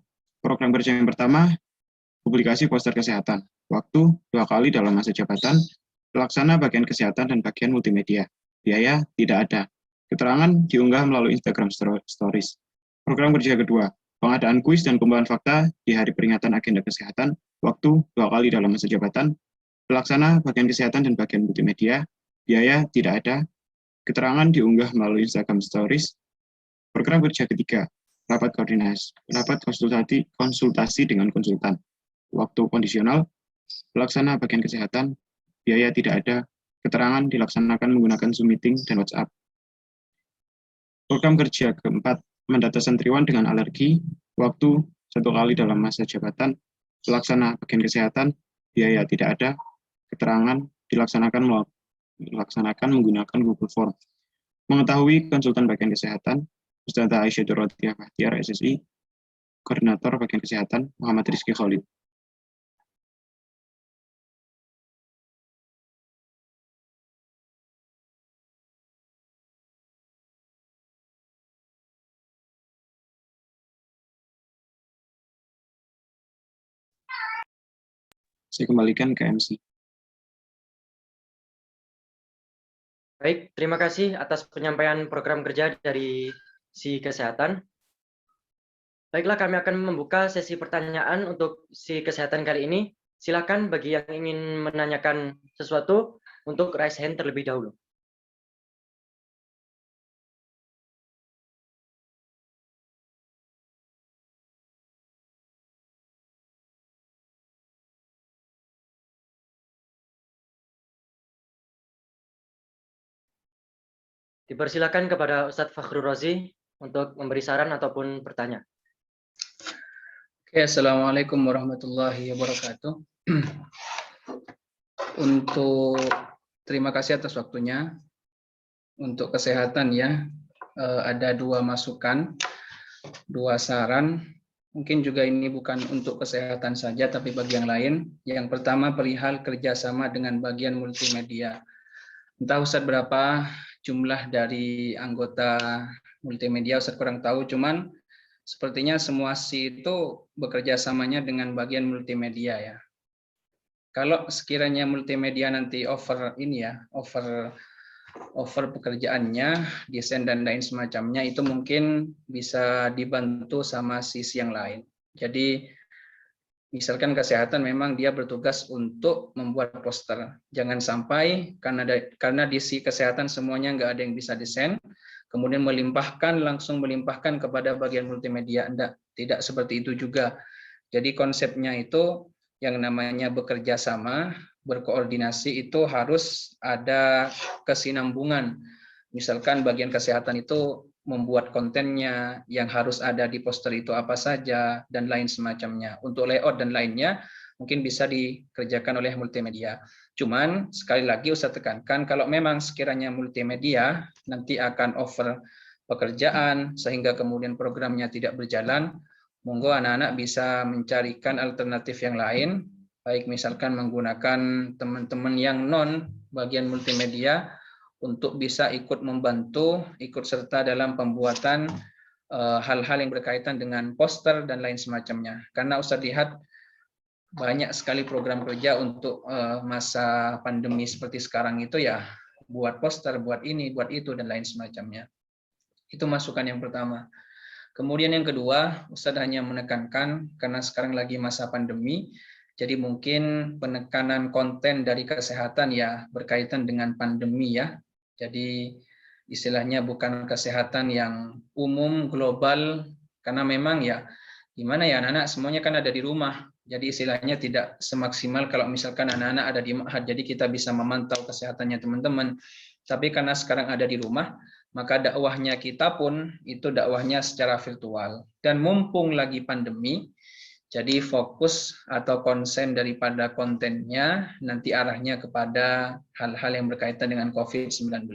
yang pertama, publikasi poster kesehatan. Waktu 2 kali dalam masa jabatan, pelaksana bagian kesehatan dan bagian multimedia. Biaya tidak ada. Keterangan diunggah melalui Instagram Stories. Program kerja kedua, pengadaan kuis dan kumpulan fakta di hari peringatan agenda kesehatan. Waktu 2 kali dalam masa jabatan, pelaksana bagian kesehatan dan bagian multimedia. Biaya tidak ada. Keterangan diunggah melalui Instagram Stories. Program kerja ketiga, rapat konsultasi dengan konsultan. Waktu kondisional, pelaksana bagian kesehatan, biaya tidak ada, keterangan dilaksanakan menggunakan Zoom Meeting dan WhatsApp. Program kerja keempat, mendata santriwan dengan alergi, waktu 1 kali dalam masa jabatan, pelaksana bagian kesehatan, biaya tidak ada, keterangan dilaksanakan menggunakan Google Form. Mengetahui konsultan bagian kesehatan, Ustadzah Aisyah Rodiah Bahtiar, SSI, Koordinator Bagian Kesehatan, Muhammad Rizky Khalid. Saya kembalikan ke MC. Baik, terima kasih atas penyampaian program kerja dari si kesehatan. Baiklah, kami akan membuka sesi pertanyaan untuk si kesehatan kali ini. Silakan bagi yang ingin menanyakan sesuatu untuk raise hand terlebih dahulu. Dipersilakan kepada Ustadz Fakhrul Razi untuk memberi saran ataupun bertanya. Oke, Assalamualaikum warahmatullahi wabarakatuh. Untuk terima kasih atas waktunya. Untuk kesehatan ya, ada 2 masukan, 2 saran. Mungkin juga ini bukan untuk kesehatan saja, tapi bagi yang lain. Yang pertama perihal kerjasama dengan bagian multimedia. Entah Ustadz berapa jumlah dari anggota multimedia, Ustadz kurang tahu, cuman sepertinya semua si itu bekerja samanya dengan bagian multimedia ya. Kalau sekiranya multimedia nanti over ini ya, over pekerjaannya, desain dan lain semacamnya, itu mungkin bisa dibantu sama sisi yang lain. Jadi misalkan kesehatan memang dia bertugas untuk membuat poster. Jangan sampai karena di sisi kesehatan semuanya nggak ada yang bisa desain, kemudian langsung melimpahkan kepada bagian multimedia. Tidak seperti itu juga. Jadi konsepnya itu yang namanya bekerja sama, berkoordinasi itu harus ada kesinambungan. Misalkan bagian kesehatan itu membuat kontennya, yang harus ada di poster itu apa saja, dan lain semacamnya. Untuk layout dan lainnya, mungkin bisa dikerjakan oleh multimedia. Cuman, sekali lagi Ustaz tekankan, kalau memang sekiranya multimedia nanti akan over pekerjaan, sehingga kemudian programnya tidak berjalan, monggo anak-anak bisa mencarikan alternatif yang lain, baik misalkan menggunakan teman-teman yang non bagian multimedia untuk bisa ikut membantu, ikut serta dalam pembuatan hal-hal yang berkaitan dengan poster dan lain semacamnya. Karena Ustadz lihat banyak sekali program kerja untuk masa pandemi seperti sekarang itu ya, buat poster, buat ini, buat itu, dan lain semacamnya. Itu masukan yang pertama. Kemudian yang kedua, Ustadz hanya menekankan karena sekarang lagi masa pandemi, jadi mungkin penekanan konten dari kesehatan ya berkaitan dengan pandemi ya. Jadi istilahnya bukan kesehatan yang umum, global, karena memang ya gimana ya anak-anak semuanya kan ada di rumah. Jadi istilahnya tidak semaksimal kalau misalkan anak-anak ada di ma'had, jadi kita bisa memantau kesehatannya teman-teman. Tapi karena sekarang ada di rumah, maka dakwahnya kita pun itu dakwahnya secara virtual. Dan mumpung lagi pandemi, jadi fokus atau konsen daripada kontennya nanti arahnya kepada hal-hal yang berkaitan dengan COVID-19.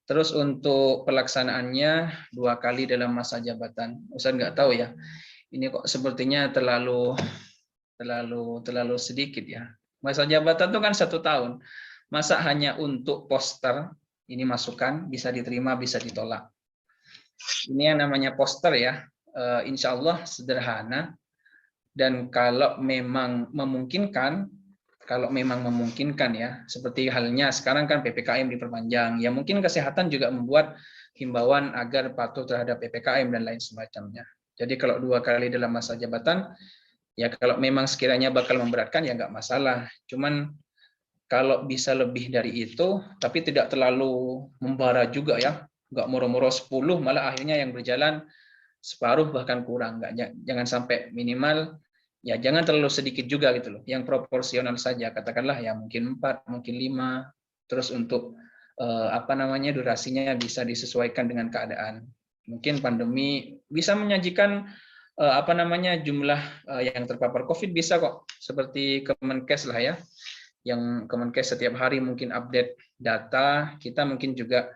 Terus untuk pelaksanaannya 2 kali dalam masa jabatan. Ustaz nggak tahu ya, ini kok sepertinya terlalu sedikit ya. Masa jabatan itu kan 1 tahun. Masa hanya untuk poster, ini masukan, bisa diterima, bisa ditolak. Ini yang namanya poster ya, insya Allah sederhana. Dan kalau memang memungkinkan ya, seperti halnya sekarang kan PPKM diperpanjang, ya mungkin kesehatan juga membuat himbauan agar patuh terhadap PPKM dan lain semacamnya. Jadi kalau 2 kali dalam masa jabatan, ya kalau memang sekiranya bakal memberatkan ya nggak masalah. Cuman kalau bisa lebih dari itu, tapi tidak terlalu membara juga ya, nggak moro-moro 10, malah akhirnya yang berjalan separuh bahkan kurang, jangan sampai minimal ya jangan terlalu sedikit juga gitu loh, yang proporsional saja, katakanlah ya mungkin 4, mungkin 5, terus untuk durasinya bisa disesuaikan dengan keadaan. Mungkin pandemi bisa menyajikan jumlah yang terpapar COVID bisa kok, seperti Kemenkes lah ya, yang Kemenkes setiap hari mungkin update data, kita mungkin juga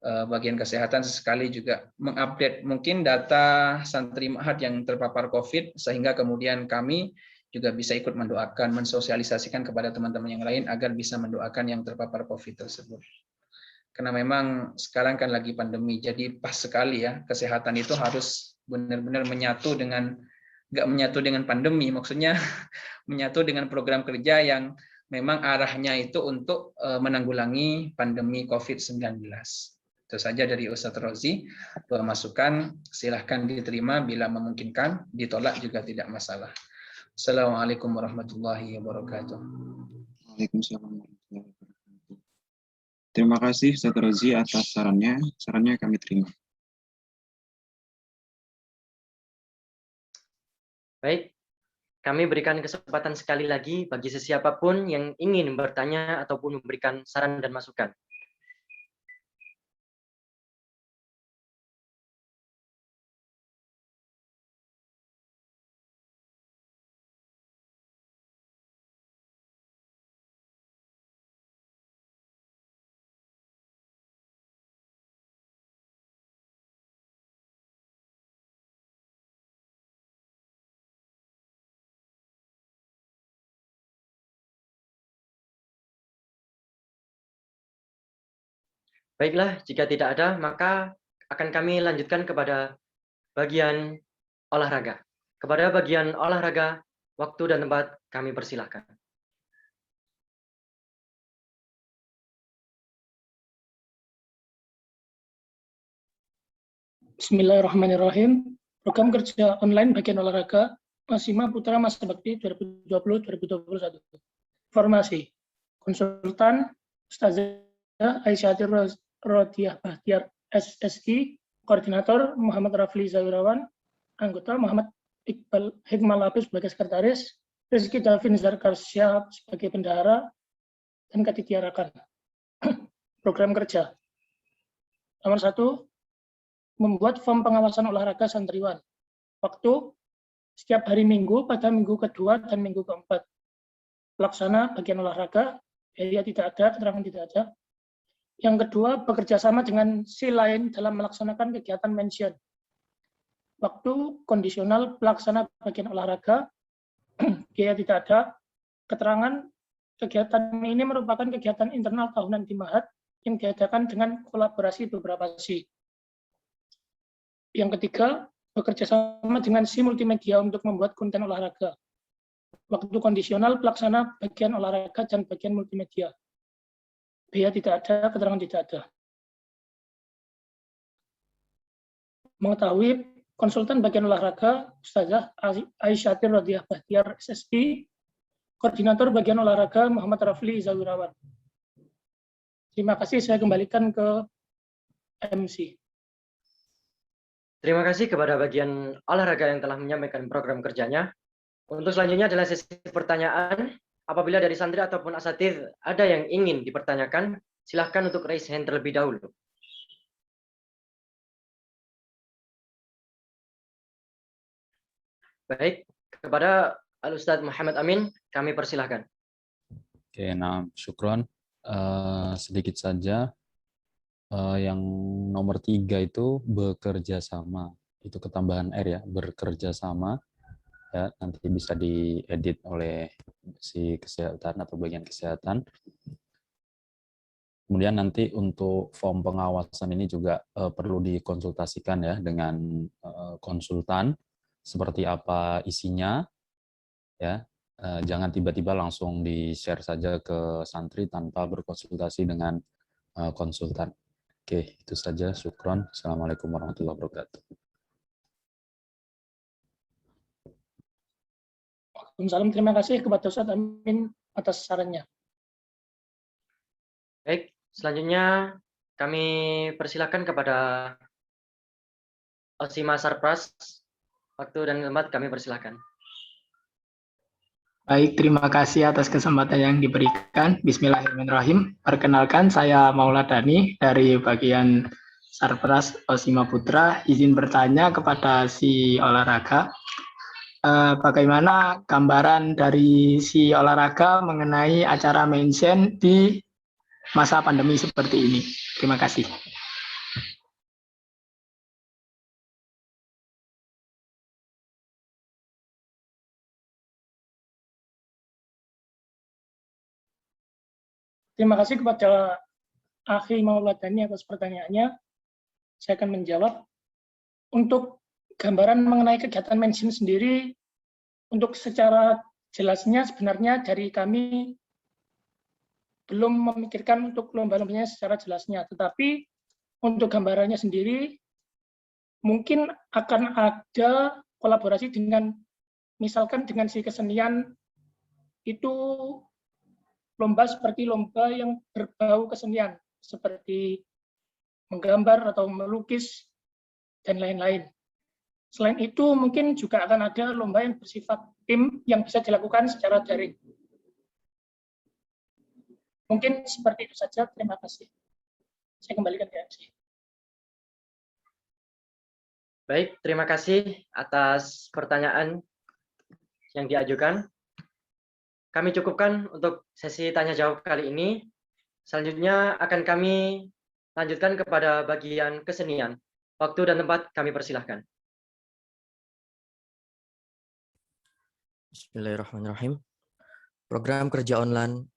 bagian kesehatan sesekali juga mengupdate mungkin data santri ma'had yang terpapar COVID, sehingga kemudian kami juga bisa ikut mendoakan, mensosialisasikan kepada teman-teman yang lain agar bisa mendoakan yang terpapar COVID tersebut. Karena memang sekarang kan lagi pandemi, jadi pas sekali ya kesehatan itu harus benar-benar menyatu dengan, nggak menyatu dengan pandemi, maksudnya menyatu dengan program kerja yang memang arahnya itu untuk menanggulangi pandemi COVID-19. Itu saja dari Ustadz Rozi, 2 masukan, silahkan diterima bila memungkinkan, ditolak juga tidak masalah. Assalamualaikum warahmatullahi wabarakatuh. Waalaikumsalam warahmatullahi wabarakatuh. Terima kasih Ustadz Rozi atas sarannya kami terima. Baik, kami berikan kesempatan sekali lagi bagi sesiapapun yang ingin bertanya ataupun memberikan saran dan masukan. Baiklah, jika tidak ada, maka akan kami lanjutkan kepada bagian olahraga. Kepada bagian olahraga, waktu dan tempat kami persilahkan. Bismillahirrahmanirrahim. Program kerja online bagian olahraga Osima Putra Masa Bakti 2020-2021. Informasi. Konsultan Ustazah Aisyah Rodiah Bahtiar SSI, Koordinator Muhammad Rafli Zawirawan, Anggota Muhammad Iqbal Hikmal Lapis sebagai Sekretaris, Rizky Davin Zarkarsya sebagai Bendahara, dan Katitia Rakan. Program kerja. Nomor 1, membuat form pengawasan olahraga santriwan. Waktu, setiap hari Minggu pada minggu kedua dan minggu keempat. Pelaksana bagian olahraga, biaya tidak ada, keterangan tidak ada. Yang kedua, bekerja sama dengan si lain dalam melaksanakan kegiatan mention. Waktu kondisional pelaksana bagian olahraga, biaya tidak ada. Keterangan, kegiatan ini merupakan kegiatan internal tahunan di Mahat yang diadakan dengan kolaborasi beberapa si. Yang ketiga, bekerja sama dengan si multimedia untuk membuat konten olahraga. Waktu kondisional pelaksana bagian olahraga dan bagian multimedia. Biaya tidak ada, keterangan tidak ada. Mengetahui konsultan bagian olahraga, Ustazah Aisyah Rodiah Bahtiar SSI, Koordinator bagian olahraga Muhammad Rafli Zawirawan. Terima kasih, saya kembalikan ke MC. Terima kasih kepada bagian olahraga yang telah menyampaikan program kerjanya. Untuk selanjutnya adalah sesi pertanyaan. Apabila dari santri ataupun asatidz ada yang ingin dipertanyakan, silahkan untuk raise hand terlebih dahulu. Baik, kepada Al-Ustadz Muhammad Amin, kami persilahkan. Oke, nah, syukron. Sedikit saja. Yang nomor 3 itu bekerja sama. Itu ketambahan R ya, bekerja sama. Ya, nanti bisa diedit oleh si kesehatan atau bagian kesehatan. Kemudian nanti untuk form pengawasan ini juga perlu dikonsultasikan ya dengan konsultan seperti apa isinya ya. Jangan tiba-tiba langsung di-share saja ke santri tanpa berkonsultasi dengan konsultan. Oke, itu saja. Syukron. Assalamualaikum warahmatullahi wabarakatuh. Waalaikumsalam, terima kasih kepada Ustadz Amin atas sarannya. Baik, selanjutnya kami persilakan kepada Osima Sarpras. Waktu dan tempat kami persilakan. Baik, terima kasih atas kesempatan yang diberikan. Bismillahirrahmanirrahim. Perkenalkan, saya Mauladani dari bagian Sarpras Osima Putra. Izin bertanya kepada si olahraga. Bagaimana gambaran dari si olahraga mengenai acara mention di masa pandemi seperti ini? Terima kasih. Terima kasih kepada Akhi Mauladani atas pertanyaannya. Saya akan menjawab. Untuk gambaran mengenai kegiatan mention sendiri, untuk secara jelasnya sebenarnya dari kami belum memikirkan untuk lomba-lombanya secara jelasnya, tetapi untuk gambarannya sendiri mungkin akan ada kolaborasi dengan, misalkan dengan si kesenian itu lomba seperti lomba yang berbau kesenian, seperti menggambar atau melukis, dan lain-lain. Selain itu, mungkin juga akan ada lomba yang bersifat tim yang bisa dilakukan secara daring. Mungkin seperti itu saja. Terima kasih. Saya kembalikan ke MC. Baik, terima kasih atas pertanyaan yang diajukan. Kami cukupkan untuk sesi tanya-jawab kali ini. Selanjutnya akan kami lanjutkan kepada bagian kesenian. Waktu dan tempat kami persilahkan. Bismillahirrahmanirrahim. Program kerja online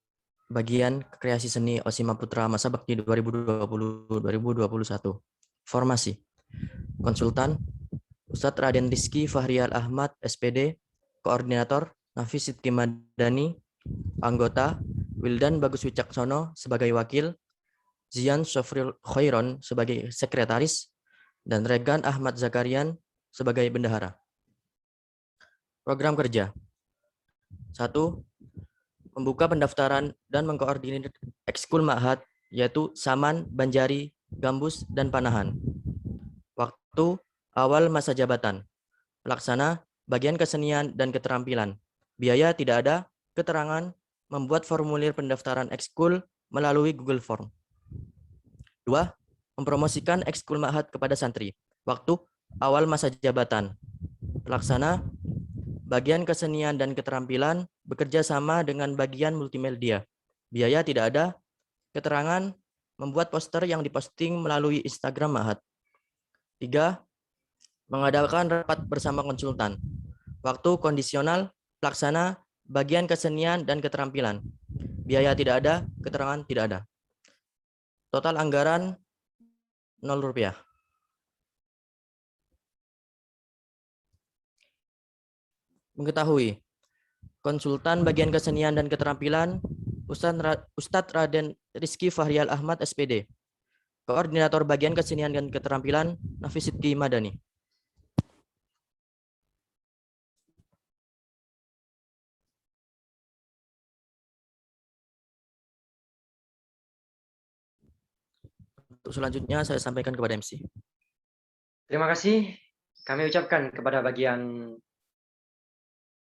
bagian kreasi seni Osima Putra Masa Bakti 2020-2021. Formasi. Konsultan Ustadz Raden Rizky Fahrial Ahmad, SPD. Koordinator Nafis Sidki Madani. Anggota Wildan Bagus Wicaksono sebagai wakil, Zian Sofril Khairon sebagai sekretaris, dan Regan Ahmad Zakarian sebagai bendahara. Program kerja. 1. Membuka pendaftaran dan mengkoordinir ekskul ma'had, yaitu Saman, Banjari, Gambus, dan Panahan. Waktu awal masa jabatan. Pelaksana bagian kesenian dan keterampilan. Biaya tidak ada. Keterangan membuat formulir pendaftaran ekskul melalui Google Form. 2. Mempromosikan ekskul ma'had kepada santri. Waktu awal masa jabatan. Pelaksana bagian kesenian dan keterampilan bekerja sama dengan bagian multimedia. Biaya tidak ada. Keterangan membuat poster yang diposting melalui Instagram ma'had. 3. Mengadakan rapat bersama konsultan. Waktu kondisional. Pelaksana bagian kesenian dan keterampilan. Biaya tidak ada. Keterangan tidak ada. Total anggaran Rp0. Mengetahui konsultan bagian kesenian dan keterampilan Ustadz Raden Rizky Fahrial Ahmad, SPD. Koordinator bagian kesenian dan keterampilan Nafis Sidki Madani. Untuk selanjutnya saya sampaikan kepada MC. Terima kasih kami ucapkan kepada bagian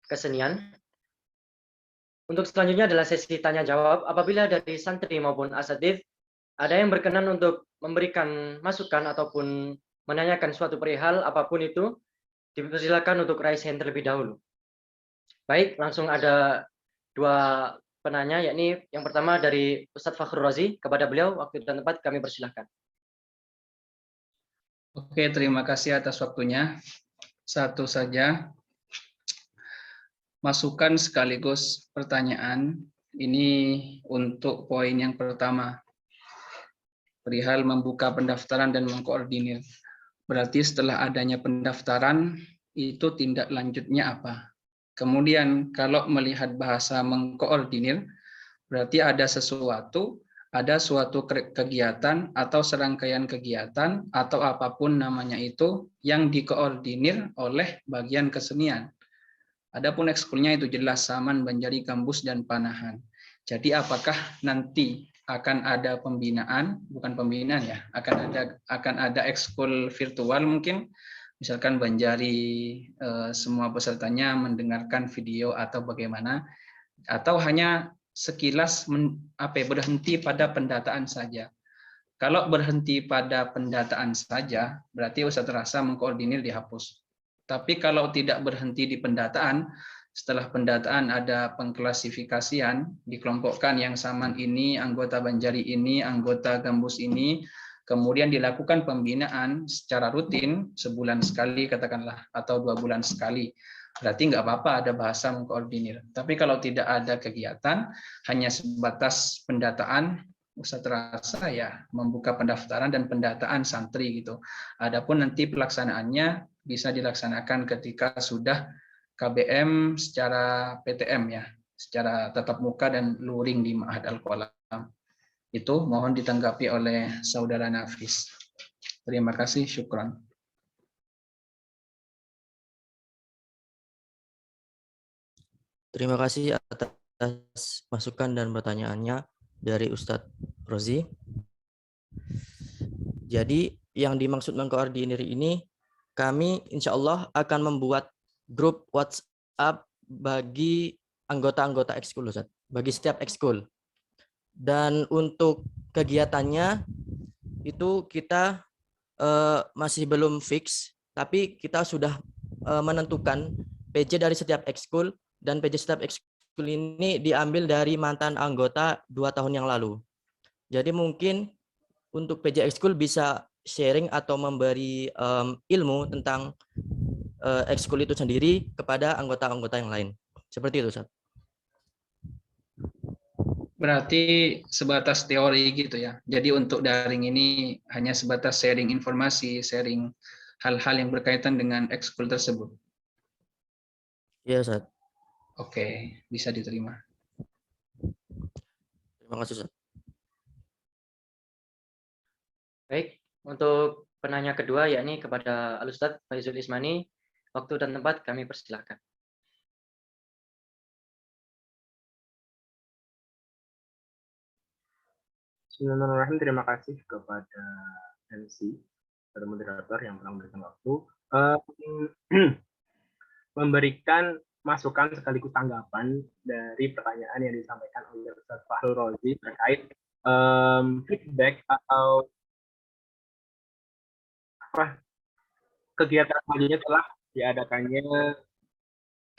kesenian. Untuk selanjutnya adalah sesi tanya jawab. Apabila dari santri maupun asatidz ada yang berkenan untuk memberikan masukan ataupun menanyakan suatu perihal apapun itu, dipersilakan untuk raise hand terlebih dahulu. Baik, langsung ada dua penanya, yakni yang pertama dari Ustadz Fakhrul Razi. Kepada beliau waktu dan tempat kami persilahkan. Oke, terima kasih atas waktunya. Satu saja masukan sekaligus pertanyaan. Ini untuk poin yang pertama, perihal membuka pendaftaran dan mengkoordinir. Berarti setelah adanya pendaftaran, itu tindak lanjutnya apa? Kemudian kalau melihat bahasa mengkoordinir, berarti ada suatu kegiatan atau serangkaian kegiatan atau apapun namanya itu yang dikoordinir oleh bagian kesenian. Adapun ekskulnya itu jelas Saman, Banjari, Gambus, dan Panahan. Jadi apakah nanti akan ada pembinaan, bukan pembinaan ya, akan ada ekskul virtual mungkin, misalkan Banjari semua pesertanya mendengarkan video atau bagaimana, atau hanya sekilas berhenti pada pendataan saja. Kalau berhenti pada pendataan saja, berarti Ustadz rasa mengkoordinir dihapus. Tapi kalau tidak berhenti di pendataan, setelah pendataan ada pengklasifikasian, dikelompokkan yang Saman ini, anggota Banjari ini, anggota Gambus ini, kemudian dilakukan pembinaan secara rutin, sebulan sekali katakanlah, atau 2 bulan sekali. Berarti nggak apa-apa ada bahasa mengkoordinir. Tapi kalau tidak ada kegiatan, hanya sebatas pendataan, Ustadz rasa ya membuka pendaftaran dan pendataan santri gitu. Adapun nanti pelaksanaannya bisa dilaksanakan ketika sudah KBM secara PTM ya, secara tatap muka dan luring di Ma'had Al-Qalam. Itu mohon ditanggapi oleh Saudara Nafis. Terima kasih, syukran. Terima kasih atas masukan dan pertanyaannya dari Ustadz Rozi. Jadi yang dimaksud mengkoordinir ini, kami insya Allah akan membuat grup WhatsApp bagi anggota-anggota ekskul, Ustadz, bagi setiap ekskul. Dan untuk kegiatannya itu kita masih belum fix, tapi kita sudah menentukan PJ dari setiap ekskul, dan PJ setiap ekskul ini diambil dari mantan anggota 2 tahun yang lalu. Jadi mungkin untuk PJ ekskul bisa sharing atau memberi ilmu tentang ekskul itu sendiri kepada anggota-anggota yang lain. Seperti itu, Ustaz. Berarti sebatas teori gitu ya. Jadi untuk daring ini hanya sebatas sharing informasi, sharing hal-hal yang berkaitan dengan ekskul tersebut. Iya, Ustaz. Oke, bisa diterima. Terima kasih, Ustaz. Baik, untuk penanya kedua yakni kepada Al-Ustadz Faizul Ismani, waktu dan tempat kami persilakan. Bismillahirrahmanirrahim. Terima kasih kepada MC atau moderator yang telah memberikan waktu. Memberikan masukan sekaligus tanggapan dari pertanyaan yang disampaikan oleh Ustaz Fahrul Rozi terkait feedback atau kegiatan selanjutnya telah diadakannya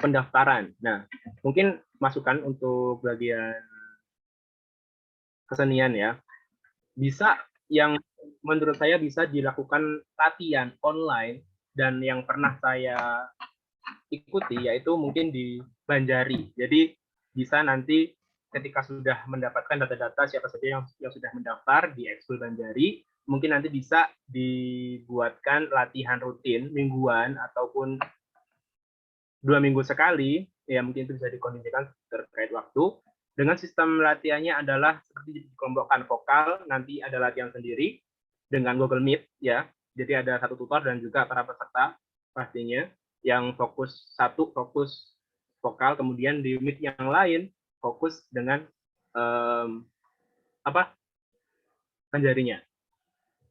pendaftaran. Nah, mungkin masukan untuk bagian kesenian ya, bisa yang menurut saya bisa dilakukan latihan online, dan yang pernah saya ikuti yaitu mungkin di Banjari. Jadi bisa nanti ketika sudah mendapatkan data-data siapa saja yang sudah mendaftar di Ekskul Banjari, mungkin nanti bisa dibuatkan latihan rutin mingguan ataupun 2 minggu sekali, ya mungkin itu bisa dikondisikan terkait waktu. Dengan sistem latihannya adalah seperti dikelompokkan vokal, nanti ada latihan sendiri dengan Google Meet ya. Jadi ada satu tutor dan juga para peserta pastinya yang fokus vokal, kemudian di Meet yang lain fokus dengan Banjarinya.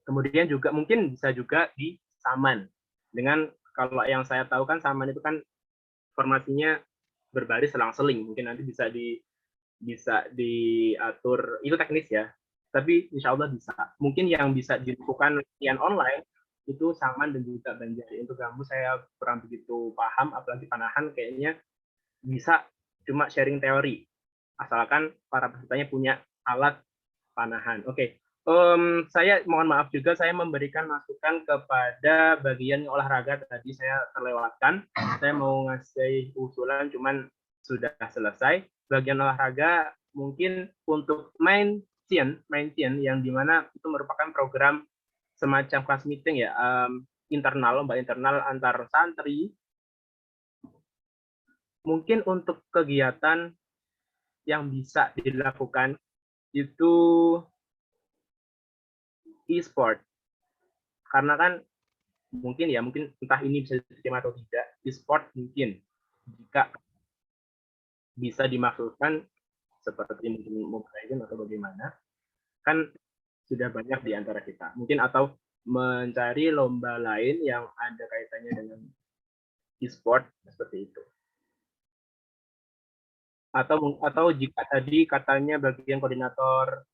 Kemudian juga mungkin bisa juga di Saman. Dengan kalau yang saya tahu kan Saman itu kan formasinya berbaris selang-seling, mungkin nanti bisa diatur, itu teknis ya, tapi insya Allah bisa. Mungkin yang bisa dilakukan latihan online itu Saman dan juga Banjari. Untuk Gambu saya kurang begitu paham, apalagi Panahan kayaknya bisa cuma sharing teori, asalkan para pesertanya punya alat panahan. Oke. Saya mohon maaf juga saya memberikan masukan kepada bagian olahraga tadi saya terlewatkan. Saya mau ngasih usulan cuman sudah selesai. Bagian olahraga mungkin untuk main team yang dimana itu merupakan program semacam class meeting ya, lomba internal antar santri. Mungkin untuk kegiatan yang bisa dilakukan itu e-sport, karena kan mungkin entah ini bisa diterima atau tidak, e-sport mungkin jika bisa dimaksudkan seperti mungkin Mobile Legends atau bagaimana, kan sudah banyak di antara kita mungkin, atau mencari lomba lain yang ada kaitannya dengan e-sport seperti itu. Atau jika tadi katanya bagian koordinator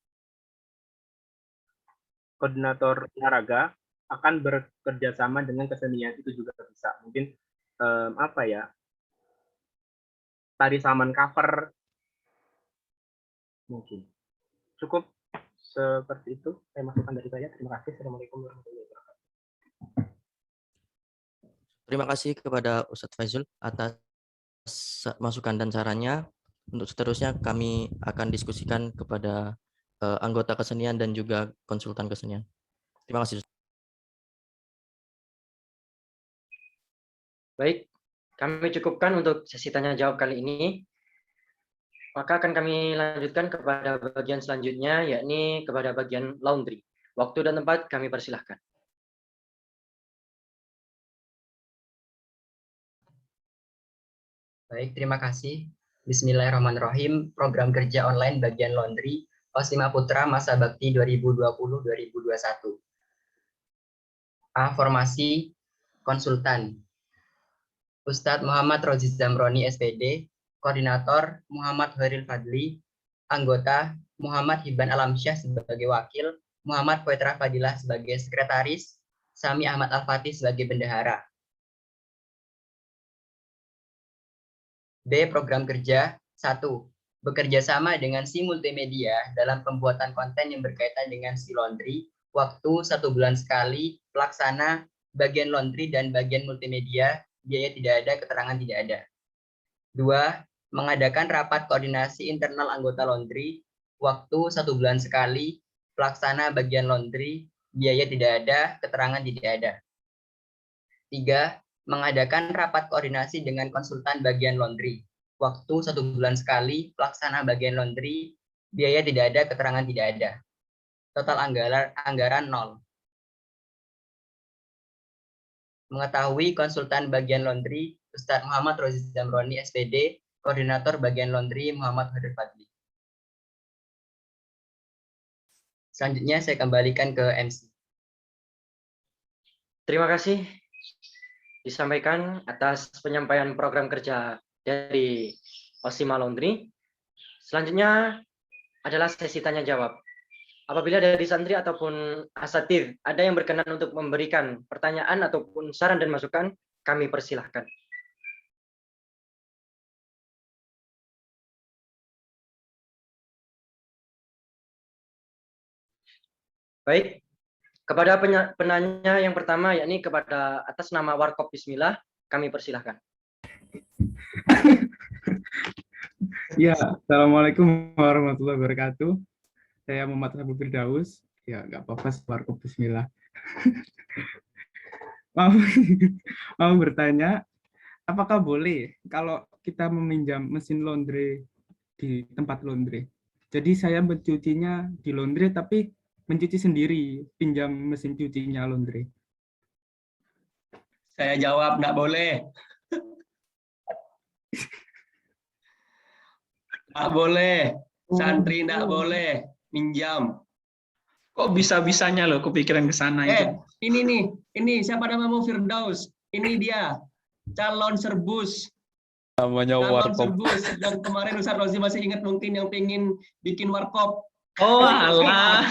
olahraga akan bekerja sama dengan kesenian, itu juga bisa. Mungkin tari Saman cover mungkin. Cukup seperti itu saya masukan dari saya. Terima kasih. Assalamualaikum warahmatullahi wabarakatuh. Terima kasih kepada Ustadz Faizul atas masukan dan sarannya. Untuk seterusnya kami akan diskusikan kepada anggota kesenian dan juga konsultan kesenian. Terima kasih. Baik, kami cukupkan untuk sesi tanya jawab kali ini. Maka akan kami lanjutkan kepada bagian selanjutnya, yakni kepada bagian laundry. Waktu dan tempat kami persilahkan. Baik, terima kasih. Bismillahirrahmanirrahim. Program kerja online bagian laundry Osima Putra Masa Bakti 2020-2021. A. Formasi konsultan. Ustadz Muhammad Rozi Zamroni SPD, Koordinator Muhammad Hoiril Fadli, Anggota Muhammad Hiban Alamsyah sebagai Wakil, Muhammad Poetra Fadilah sebagai Sekretaris, Sami Ahmad Al-Fatih sebagai Bendahara. B. Program kerja 1. Bekerja sama dengan si multimedia dalam pembuatan konten yang berkaitan dengan si laundry, waktu 1 bulan sekali, pelaksana bagian laundry dan bagian multimedia, biaya tidak ada, keterangan tidak ada. 2. Mengadakan rapat koordinasi internal anggota laundry waktu 1 bulan sekali, pelaksana bagian laundry, biaya tidak ada, keterangan tidak ada. 3. Mengadakan rapat koordinasi dengan konsultan bagian laundry, waktu 1 bulan sekali, pelaksana bagian laundry, biaya tidak ada, keterangan tidak ada. Total anggaran 0. Mengetahui konsultan bagian laundry, Ustadz Muhammad Rozi Zamroni, SPD, Koordinator bagian laundry, Muhammad Hadir Fadli. Selanjutnya saya kembalikan ke MC. Terima kasih disampaikan atas penyampaian program kerja dari OSIMA Laundry. Selanjutnya adalah sesi tanya jawab. Apabila dari santri ataupun asatidz ada yang berkenan untuk memberikan pertanyaan ataupun saran dan masukan, kami persilahkan. Baik, kepada penanya yang pertama, yakni kepada atas nama Warkop Bismillah, kami persilahkan. Ya, Assalamualaikum warahmatullahi wabarakatuh. Saya Muhammad Habib Firdaus. Ya, nggak apa-apa, Warkop Bismillah. mau bertanya, apakah boleh kalau kita meminjam mesin laundry di tempat laundry? Jadi saya mencucinya di laundry, tapi mencuci sendiri, pinjam mesin cucinya laundry. Saya jawab, nggak boleh. Nggak boleh. Santri nggak boleh minjam. Kok bisa-bisanya loh kepikiran ke sana itu? Ini nih, ini siapa namamu Firdaus? Ini dia, calon serbus. Namanya Calon Warkop. serbus. Dan kemarin Ustaz Rozi masih ingat mungkin yang pengen bikin warkop. Oh alah.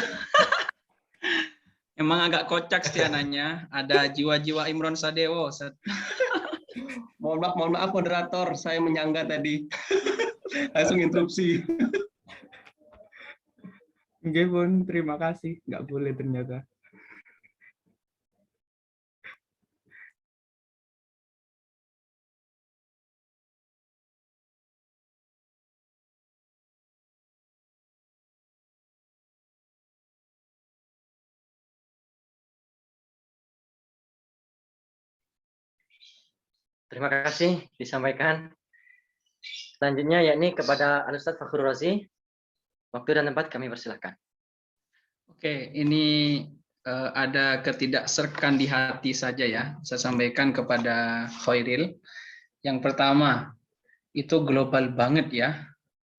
Emang agak kocak setiananya. Ada jiwa-jiwa Imron Sadewo. Mohon maaf moderator, saya menyangga tadi. Langsung interupsi. Oke pun, terima kasih. Nggak boleh ternyata. Terima kasih disampaikan. Selanjutnya yakni kepada Al-Ustadz Fakhrul Razi. Waktu dan tempat kami persilahkan. Oke, ini ada ketidakserkan di hati saja ya. Saya sampaikan kepada Khairil. Yang pertama, itu global banget ya.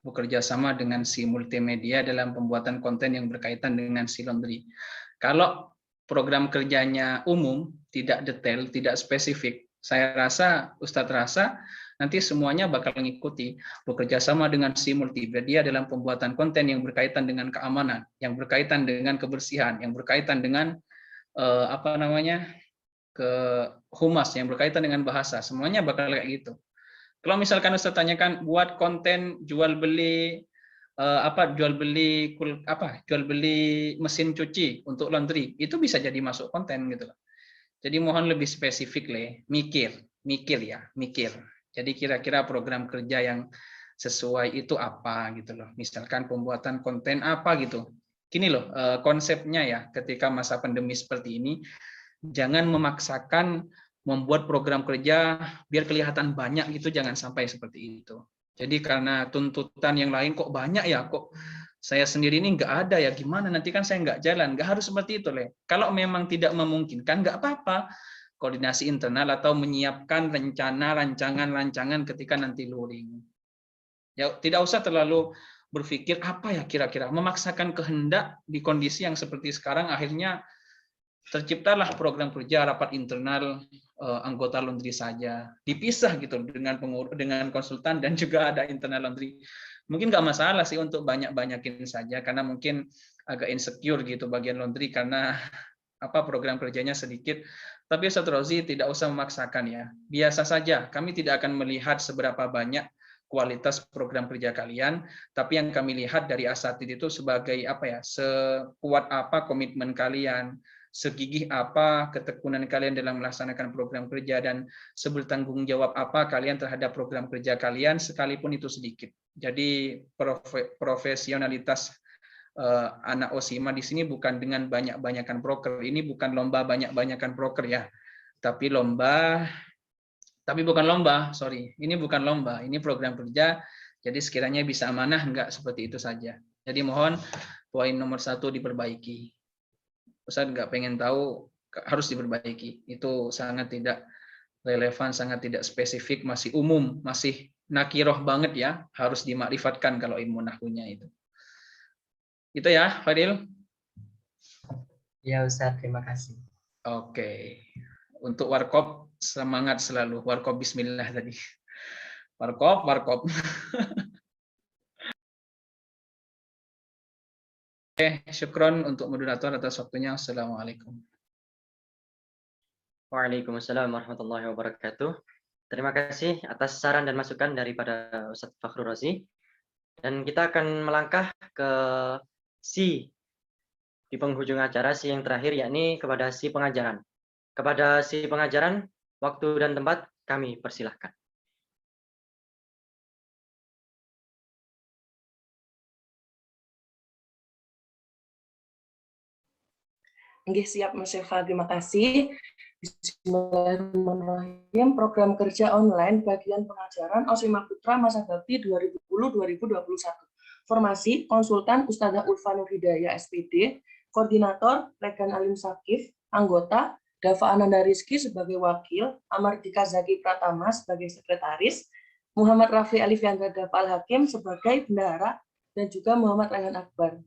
Bekerja sama dengan si multimedia dalam pembuatan konten yang berkaitan dengan si laundry. Kalau program kerjanya umum, tidak detail, tidak spesifik, saya rasa, Ustadz rasa, nanti semuanya bakal mengikuti bekerja sama dengan si multimedia dalam pembuatan konten yang berkaitan dengan keamanan, yang berkaitan dengan kebersihan, yang berkaitan dengan ke humas, yang berkaitan dengan bahasa, semuanya bakal kayak gitu. Kalau misalkan Ustadz tanyakan buat konten jual beli jual beli mesin cuci untuk laundry, itu bisa jadi masuk konten gitu. Jadi mohon lebih spesifik mikir. Jadi kira-kira program kerja yang sesuai itu apa gitu loh. Misalkan pembuatan konten apa gitu. Gini loh konsepnya ya, ketika masa pandemi seperti ini, jangan memaksakan membuat program kerja biar kelihatan banyak gitu, jangan sampai seperti itu. Jadi karena tuntutan yang lain kok banyak ya, kok saya sendiri ini nggak ada ya, gimana nanti kan saya nggak jalan. Nggak harus seperti itu Kalau memang tidak memungkinkan nggak apa-apa, koordinasi internal atau menyiapkan rencana rancangan ketika nanti luring. Ya tidak usah terlalu berpikir apa ya kira-kira, memaksakan kehendak di kondisi yang seperti sekarang, akhirnya terciptalah program kerja rapat internal anggota laundry saja, dipisah gitu dengan konsultan dan juga ada internal laundry. Mungkin nggak masalah sih untuk banyakin saja, karena mungkin agak insecure gitu bagian laundry karena program kerjanya sedikit. Tapi Ustadz Rozi tidak usah memaksakan ya, biasa saja. Kami tidak akan melihat seberapa banyak kualitas program kerja kalian, tapi yang kami lihat dari asatidz itu sebagai sekuat apa komitmen kalian, segigih apa ketekunan kalian dalam melaksanakan program kerja, dan sebertanggung jawab apa kalian terhadap program kerja kalian, sekalipun itu sedikit. Jadi profesionalitas anak OSIMA di sini bukan dengan banyak-banyakan broker. Ini bukan lomba banyak-banyakan broker ya, tapi bukan lomba, sorry. Ini bukan lomba, ini program kerja. Jadi sekiranya bisa amanah, enggak seperti itu saja. Jadi mohon poin nomor 1 diperbaiki. Ustaz nggak pengen tahu, harus diperbaiki. Itu sangat tidak relevan, sangat tidak spesifik, masih umum, masih nakiroh banget ya. Harus dimakrifatkan kalau ilmu nahwunya itu. Itu ya, Fadil? Ya Ustaz, terima kasih. Oke. Untuk warkop, semangat selalu. Warkop bismillah tadi. Warkop. Syukron untuk moderator atas waktunya. Assalamualaikum. Waalaikumsalam warahmatullahi wabarakatuh. Terima kasih atas saran dan masukan daripada Ustadz Fakhrul Razi. Dan kita akan melangkah ke si di penghujung acara, si yang terakhir, yakni kepada si pengajaran. Kepada si pengajaran, waktu dan tempat kami persilahkan. Nggih, siap Mas Eva, terima kasih. Bismillahirrahmanirrahim. Program kerja online bagian pengajaran OSIMA Putra Masa Bakti 2010-2021. Formasi konsultan Ustazah Ulfa Nur Hidayah SPD, koordinator Regan Alim Sakif, anggota Dava Ananda Rizky sebagai wakil, Amardika Zaki Pratama sebagai sekretaris, Muhammad Rafi Alifiandra Dapal Hakim sebagai bendahara, dan juga Muhammad Rayhan Akbar.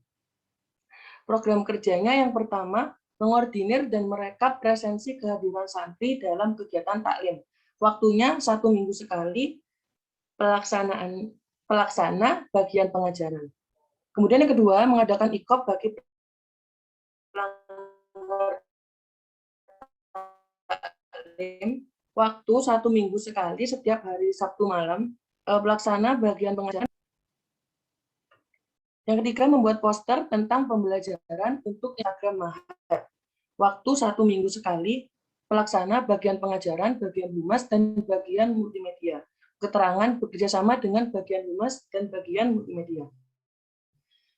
Program kerjanya yang pertama, mengordinir dan merekap presensi kehadiran santri dalam kegiatan taklim. Waktunya 1 minggu sekali pelaksana bagian pengajaran. Kemudian yang kedua, mengadakan IKOP bagi pelanggar taklim. Waktu 1 minggu sekali setiap hari Sabtu malam, pelaksana bagian pengajaran. Yang ketiga, membuat poster tentang pembelajaran untuk Instagram Mahat. Waktu 1 minggu sekali, pelaksana bagian pengajaran, bagian humas, dan bagian multimedia. Keterangan bekerjasama dengan bagian humas dan bagian multimedia.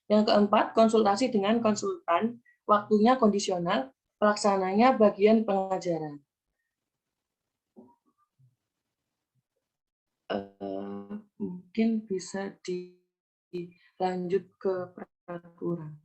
Yang keempat, konsultasi dengan konsultan, waktunya kondisional, pelaksananya bagian pengajaran. Mungkin bisa dilanjut ke peraturan.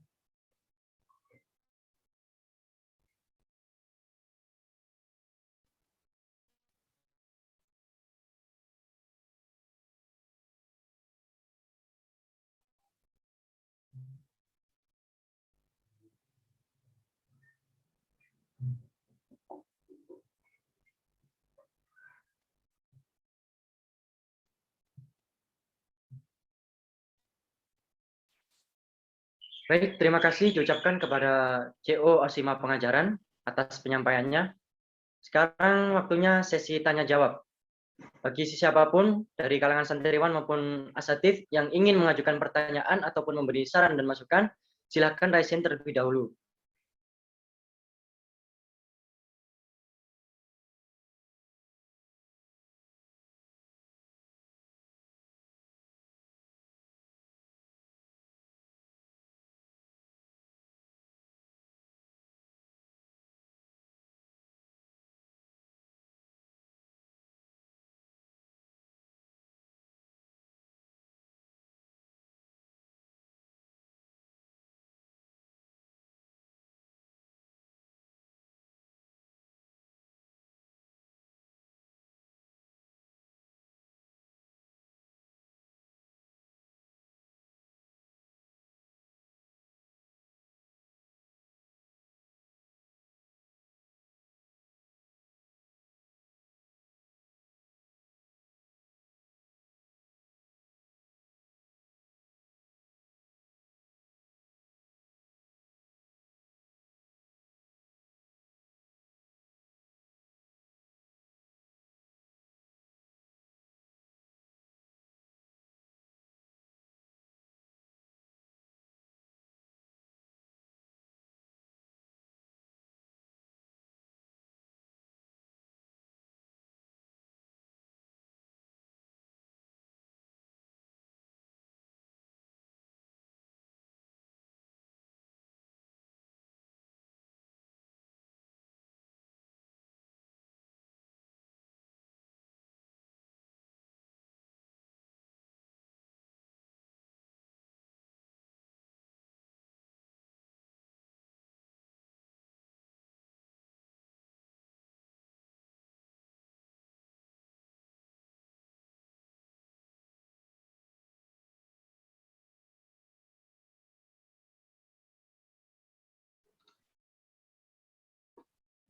Baik, terima kasih diucapkan kepada CO OSIMA Pengajaran atas penyampaiannya. Sekarang waktunya sesi tanya jawab. Bagi siapapun dari kalangan santriwan maupun asatidz yang ingin mengajukan pertanyaan ataupun memberi saran dan masukan, silakan raise hand terlebih dahulu.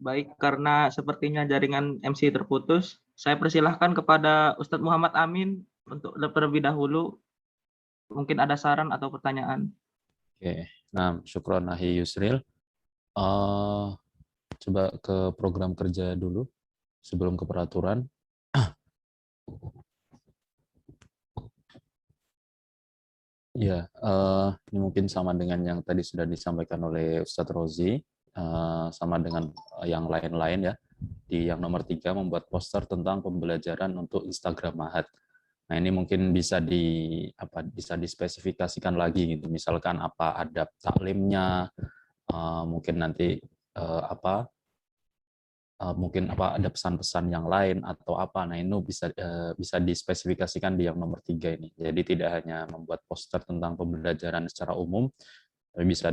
Baik, karena sepertinya jaringan MC terputus, saya persilahkan kepada Ustadz Muhammad Amin untuk terlebih dahulu. Mungkin ada saran atau pertanyaan. Oke, nah syukron Ahi Yusril. Coba ke program kerja dulu sebelum ke peraturan. Ya, ini mungkin sama dengan yang tadi sudah disampaikan oleh Ustadz Rozi, sama dengan yang lain-lain ya. Di yang nomor 3 membuat poster tentang pembelajaran untuk Instagram Mahat. Nah, ini mungkin bisa bisa dispesifikasikan lagi gitu. Misalkan apa adab taklimnya, mungkin nanti mungkin ada pesan-pesan yang lain atau apa. Nah, ini bisa dispesifikasikan di yang nomor 3 ini. Jadi tidak hanya membuat poster tentang pembelajaran secara umum, tapi bisa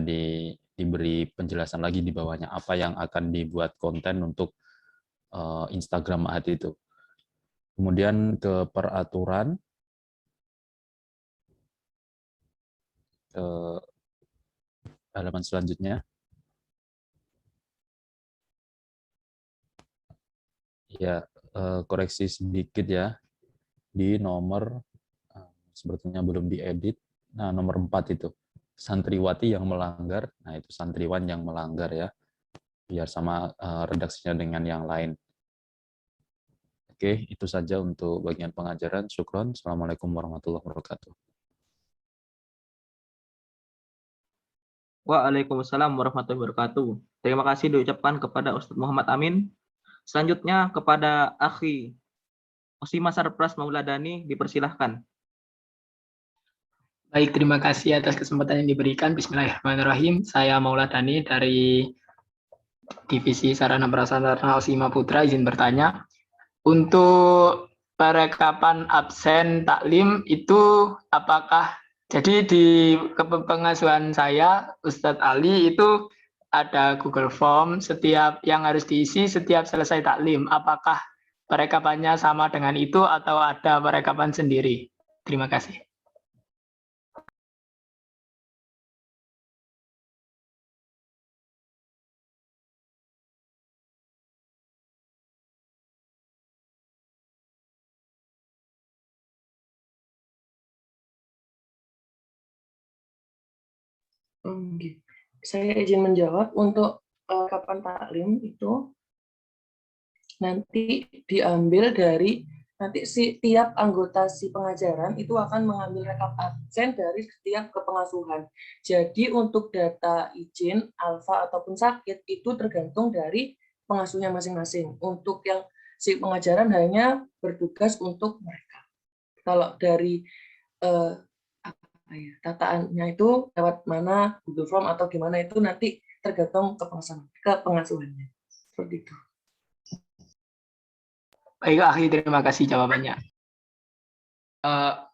diberi penjelasan lagi di bawahnya apa yang akan dibuat konten untuk Instagram Mahat itu. Kemudian ke peraturan, ke halaman selanjutnya. Ya, koreksi sedikit ya, di nomor, sepertinya belum diedit, nah nomor 4 itu, santriwati yang melanggar, nah itu santriwan yang melanggar ya, biar sama redaksinya dengan yang lain. Oke, itu saja untuk bagian pengajaran. Syukron. Assalamualaikum warahmatullahi wabarakatuh. Waalaikumsalam warahmatullahi wabarakatuh. Terima kasih diucapkan kepada Ustadz Muhammad Amin. Selanjutnya kepada Akhi Osima Sarpras Mauladani, dipersilahkan. Baik, terima kasih atas kesempatan yang diberikan. Bismillahirrahmanirrahim. Saya Mauladani dari Divisi Sarana Prasarana Osima Putra, izin bertanya. Untuk perekapan absen taklim itu apakah, jadi di kepengasuhan saya, Ustadz Ali, itu ada Google Form yang harus diisi setiap selesai taklim. Apakah perekapannya sama dengan itu atau ada perekapan sendiri? Terima kasih. Saya izin menjawab. Untuk kapan taklim itu nanti diambil dari tiap anggota si pengajaran itu akan mengambil rekap absen dari setiap kepengasuhan. Jadi untuk data izin, alfa ataupun sakit itu tergantung dari pengasuhnya masing-masing. Untuk yang si pengajaran hanya bertugas untuk mereka. Kalau dari tataannya itu lewat mana, Google Form atau gimana, itu nanti tergantung kepengasuhannya. Seperti itu. Baik, Akhi, terima kasih jawabannya.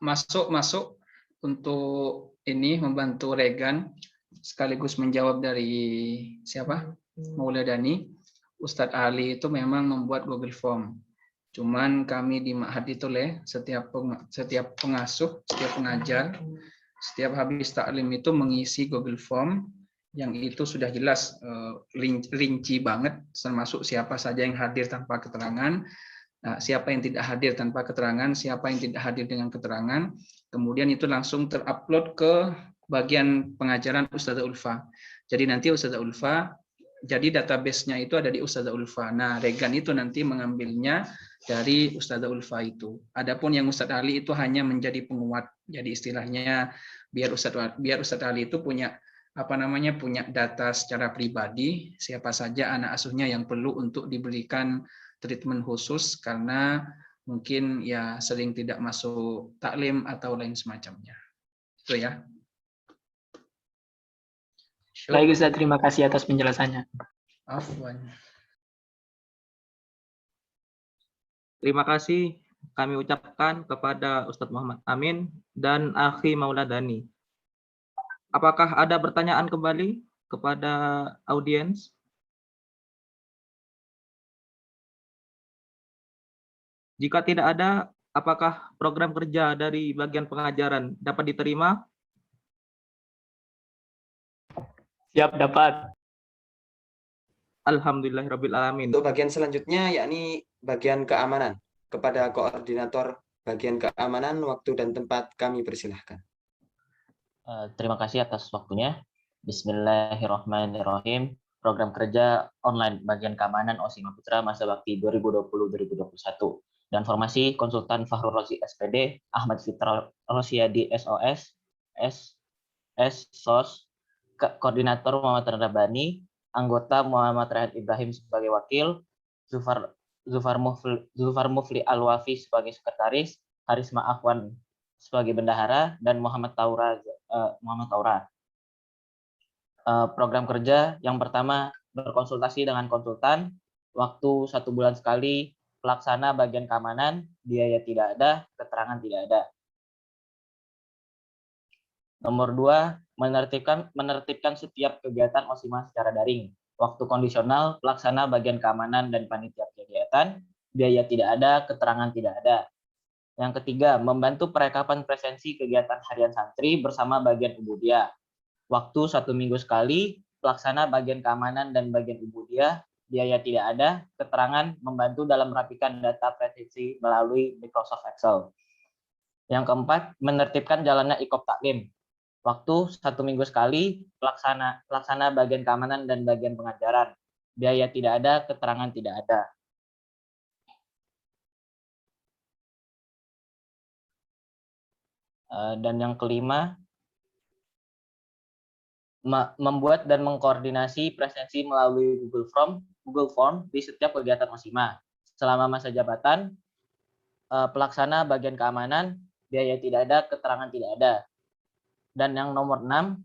Masuk untuk ini membantu Regan sekaligus menjawab dari siapa? Mauladani. Ustadz Ali itu memang membuat Google Form. Cuman kami di Ma'had itu setiap pengasuh, setiap pengajar, setiap habis taklim itu mengisi Google Form yang itu sudah jelas rinci banget, termasuk siapa saja yang hadir tanpa keterangan, siapa yang tidak hadir tanpa keterangan, siapa yang tidak hadir dengan keterangan. Kemudian itu langsung terupload ke bagian pengajaran Ustazah Ulfa. Jadi nanti Ustazah Ulfa, jadi database-nya itu ada di Ustazah Ulfa. Nah, Regan itu nanti mengambilnya dari Ustazah Ulfa itu. Adapun yang Ustadz Ali itu hanya menjadi penguat. Jadi istilahnya biar Ustadz Ali itu punya punya data secara pribadi, siapa saja anak asuhnya yang perlu untuk diberikan treatment khusus karena mungkin ya sering tidak masuk taklim atau lain semacamnya. Itu ya. Baik Ustaz, terima kasih atas penjelasannya. Afwan. Terima kasih kami ucapkan kepada Ustadz Muhammad Amin dan Akhi Mauladani. Apakah ada pertanyaan kembali kepada audiens? Jika tidak ada, apakah program kerja dari bagian pengajaran dapat diterima? Siap, dapat. Alhamdulillahirabbil alamin. Untuk bagian selanjutnya yakni bagian keamanan. Kepada koordinator bagian keamanan, waktu dan tempat kami persilahkan. Terima kasih atas waktunya. Bismillahirrahmanirrahim. Program kerja online bagian keamanan OSIMA Putra masa bakti 2020-2021. Dan formasi konsultan Fahrul Razi SPD, Ahmad Fitra Rosyadi SOS, SOS, Koordinator Muhammad Rabbani, anggota Muhammad Rehan Ibrahim sebagai wakil, Zufar Mufli Al-Wafi sebagai sekretaris, Harisma Afwan sebagai bendahara, dan Muhammad Taura. Program kerja yang pertama, berkonsultasi dengan konsultan, waktu 1 bulan sekali, pelaksana bagian keamanan, biaya tidak ada, keterangan tidak ada. Nomor 2, menertibkan setiap kegiatan OSIMA secara daring. Waktu kondisional, pelaksana bagian keamanan dan panitia kegiatan, biaya tidak ada, keterangan tidak ada. Yang ketiga, membantu perekapan presensi kegiatan harian santri bersama bagian Ubudiyah. Waktu 1 minggu sekali, pelaksana bagian keamanan dan bagian Ubudiyah, biaya tidak ada, keterangan membantu dalam merapikan data presensi melalui Microsoft Excel. Yang keempat, menertibkan jalannya IKOP Taklim. Waktu 1 minggu sekali, pelaksana bagian keamanan dan bagian pengajaran. Biaya tidak ada, keterangan tidak ada. Dan yang kelima, membuat dan mengkoordinasi presensi melalui Google Form di setiap kegiatan OSIMA. Selama masa jabatan, pelaksana bagian keamanan, biaya tidak ada, keterangan tidak ada. Dan yang nomor 6,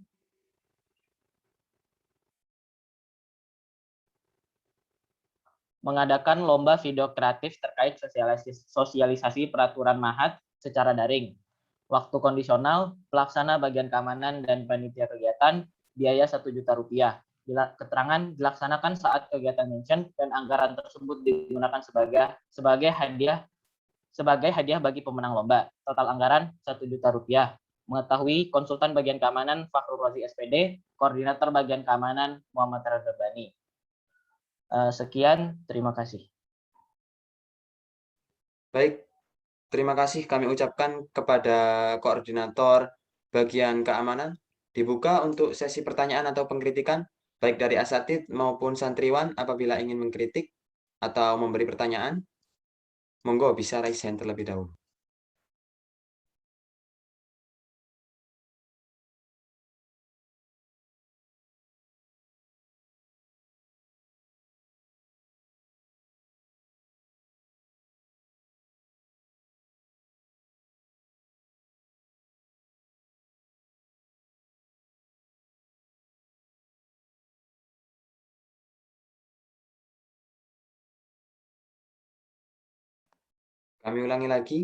mengadakan lomba video kreatif terkait sosialisasi peraturan MAHAT secara daring. Waktu kondisional, pelaksana bagian keamanan dan panitia kegiatan, biaya Rp1.000.000. Keterangan dilaksanakan saat kegiatan mention dan anggaran tersebut digunakan sebagai hadiah bagi pemenang lomba. Total anggaran Rp1.000.000. Mengetahui konsultan bagian keamanan Fahrul Razi SPD, koordinator bagian keamanan Muhammad Rabbani. Sekian, terima kasih. Baik, terima kasih kami ucapkan kepada koordinator bagian keamanan. Dibuka untuk sesi pertanyaan atau pengkritikan, baik dari asatid maupun santriwan apabila ingin mengkritik atau memberi pertanyaan. Monggo bisa raise hand terlebih dahulu. Kami ulangi lagi.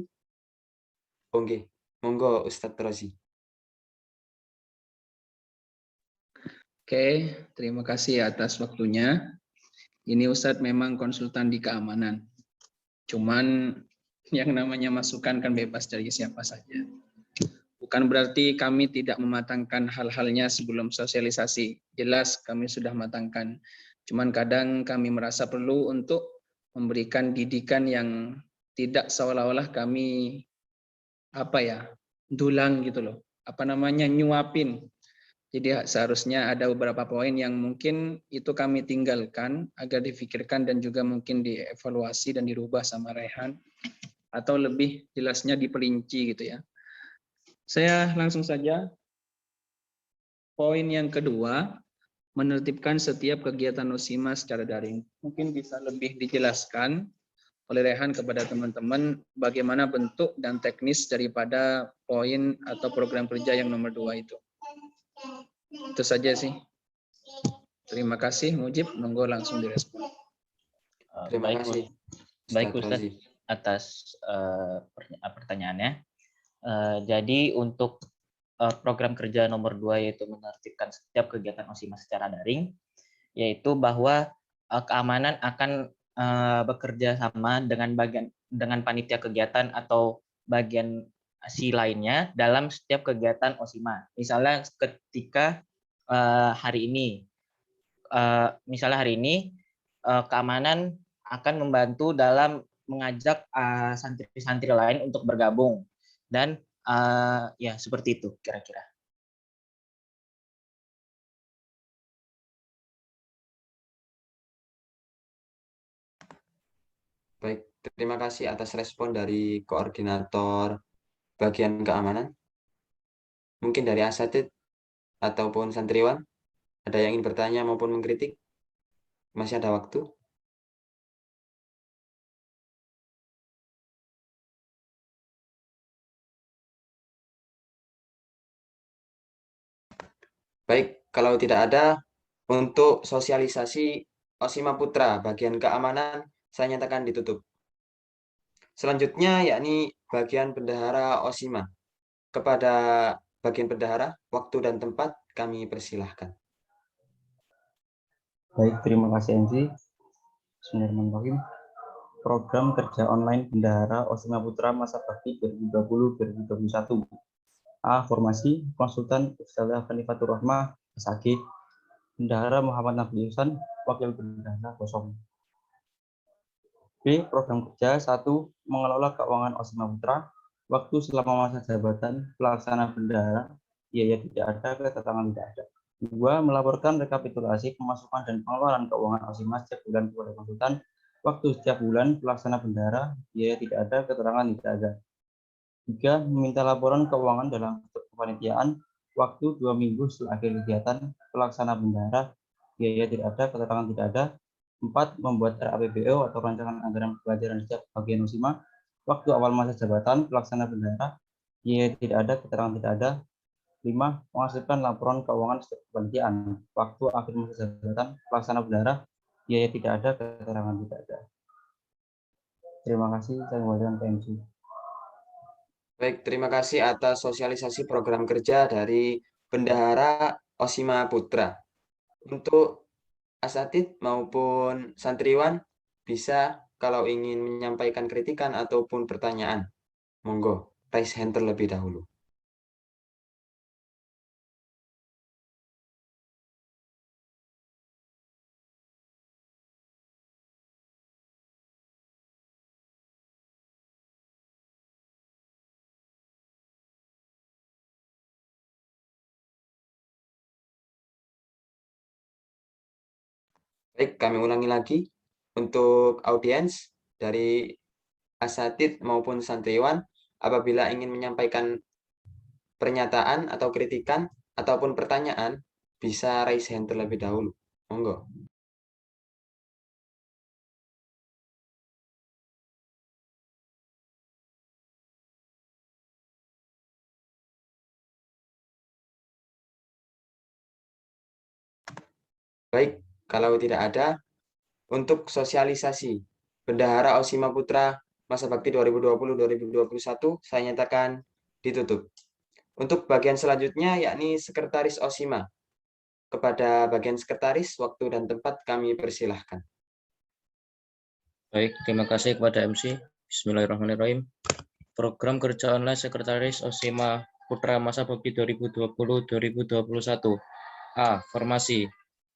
Oke, monggo Ustadz Rozi. Oke, terima kasih atas waktunya. Ini Ustadz memang konsultan di keamanan. Cuman yang namanya masukan kan bebas dari siapa saja. Bukan berarti kami tidak mematangkan hal-halnya sebelum sosialisasi. Jelas kami sudah matangkan. Cuman kadang kami merasa perlu untuk memberikan didikan yang tidak seolah-olah kami dulang gitu loh. Nyuapin. Jadi seharusnya ada beberapa poin yang mungkin itu kami tinggalkan agar difikirkan dan juga mungkin dievaluasi dan dirubah sama Rehan atau lebih jelasnya diperinci gitu ya. Saya langsung saja. Poin yang kedua, menertibkan setiap kegiatan OSIMA secara daring. Mungkin bisa lebih dijelaskan oleh Rehan kepada teman-teman bagaimana bentuk dan teknis daripada poin atau program kerja yang nomor 2 itu. Itu saja sih. Terima kasih, Mujib. Monggo langsung direspon. Terima kasih. Baik Ustaz atas pertanyaannya. Jadi untuk program kerja nomor 2 yaitu menertibkan setiap kegiatan OSIMA secara daring, yaitu bahwa keamanan akan bekerja sama dengan panitia kegiatan atau bagian lainnya dalam setiap kegiatan OSIMA. Misalnya ketika hari ini keamanan akan membantu dalam mengajak santri-santri lain untuk bergabung dan ya seperti itu kira-kira. Baik, terima kasih atas respon dari koordinator bagian keamanan. Mungkin dari asatid ataupun santriwan, ada yang ingin bertanya maupun mengkritik? Masih ada waktu. Baik, kalau tidak ada, untuk sosialisasi Osima Putra bagian keamanan, saya nyatakan ditutup. Selanjutnya yakni bagian bendahara Osima. Kepada bagian bendahara, waktu dan tempat kami persilahkan. Baik, terima kasih MC. Bismillahirrahmanirrahim. Program kerja online bendahara Osima Putra masa bakti 2020-2021. A. Formasi konsultan Ustazah Hanifatur Rahmah SAG. Bendahara Muhammad Nabi Husan, Wakil Bendahara kosong. B. Program kerja 1. Mengelola keuangan Osima Putra. Waktu selama masa jabatan pelaksana bendahara, biaya tidak ada, kedatangan tidak ada. 2. Melaporkan rekapitulasi pemasukan dan pengeluaran keuangan Osima setiap bulan kepada konsultan. Waktu setiap bulan pelaksana bendahara, biaya tidak ada, keterangan tidak ada. 3. Meminta laporan keuangan dalam bentuk kepanitiaan. Waktu 2 minggu setelah akhir kegiatan pelaksana bendahara, biaya tidak ada, keterangan tidak ada. 4. Membuat RAPBO atau rancangan anggaran pelajaran setiap bagian Osima. Waktu awal masa jabatan pelaksana bendahara, biaya tidak ada, keterangan tidak ada. 5. Menghasilkan laporan keuangan setiap kepanitiaan. Waktu akhir masa jabatan pelaksana bendahara, biaya tidak ada, keterangan tidak ada. Terima kasih, saya kembalikan ke MC. Baik, terima kasih atas sosialisasi program kerja dari Bendahara Osima Putra. Untuk asatid maupun santriwan, bisa kalau ingin menyampaikan kritikan ataupun pertanyaan, monggo raise hand terlebih dahulu. Baik, kami ulangi lagi untuk audiens dari asatid maupun santriwan, apabila ingin menyampaikan pernyataan atau kritikan ataupun pertanyaan, bisa raise hand terlebih dahulu. Monggo. Baik, kalau tidak ada, untuk sosialisasi Bendahara Osima Putra masa bakti 2020-2021, saya nyatakan ditutup. Untuk bagian selanjutnya, yakni Sekretaris Osima. Kepada bagian sekretaris, waktu dan tempat kami persilahkan. Baik, terima kasih kepada MC. Bismillahirrahmanirrahim. Program kerja online Sekretaris Osima Putra masa bakti 2020-2021. A. Formasi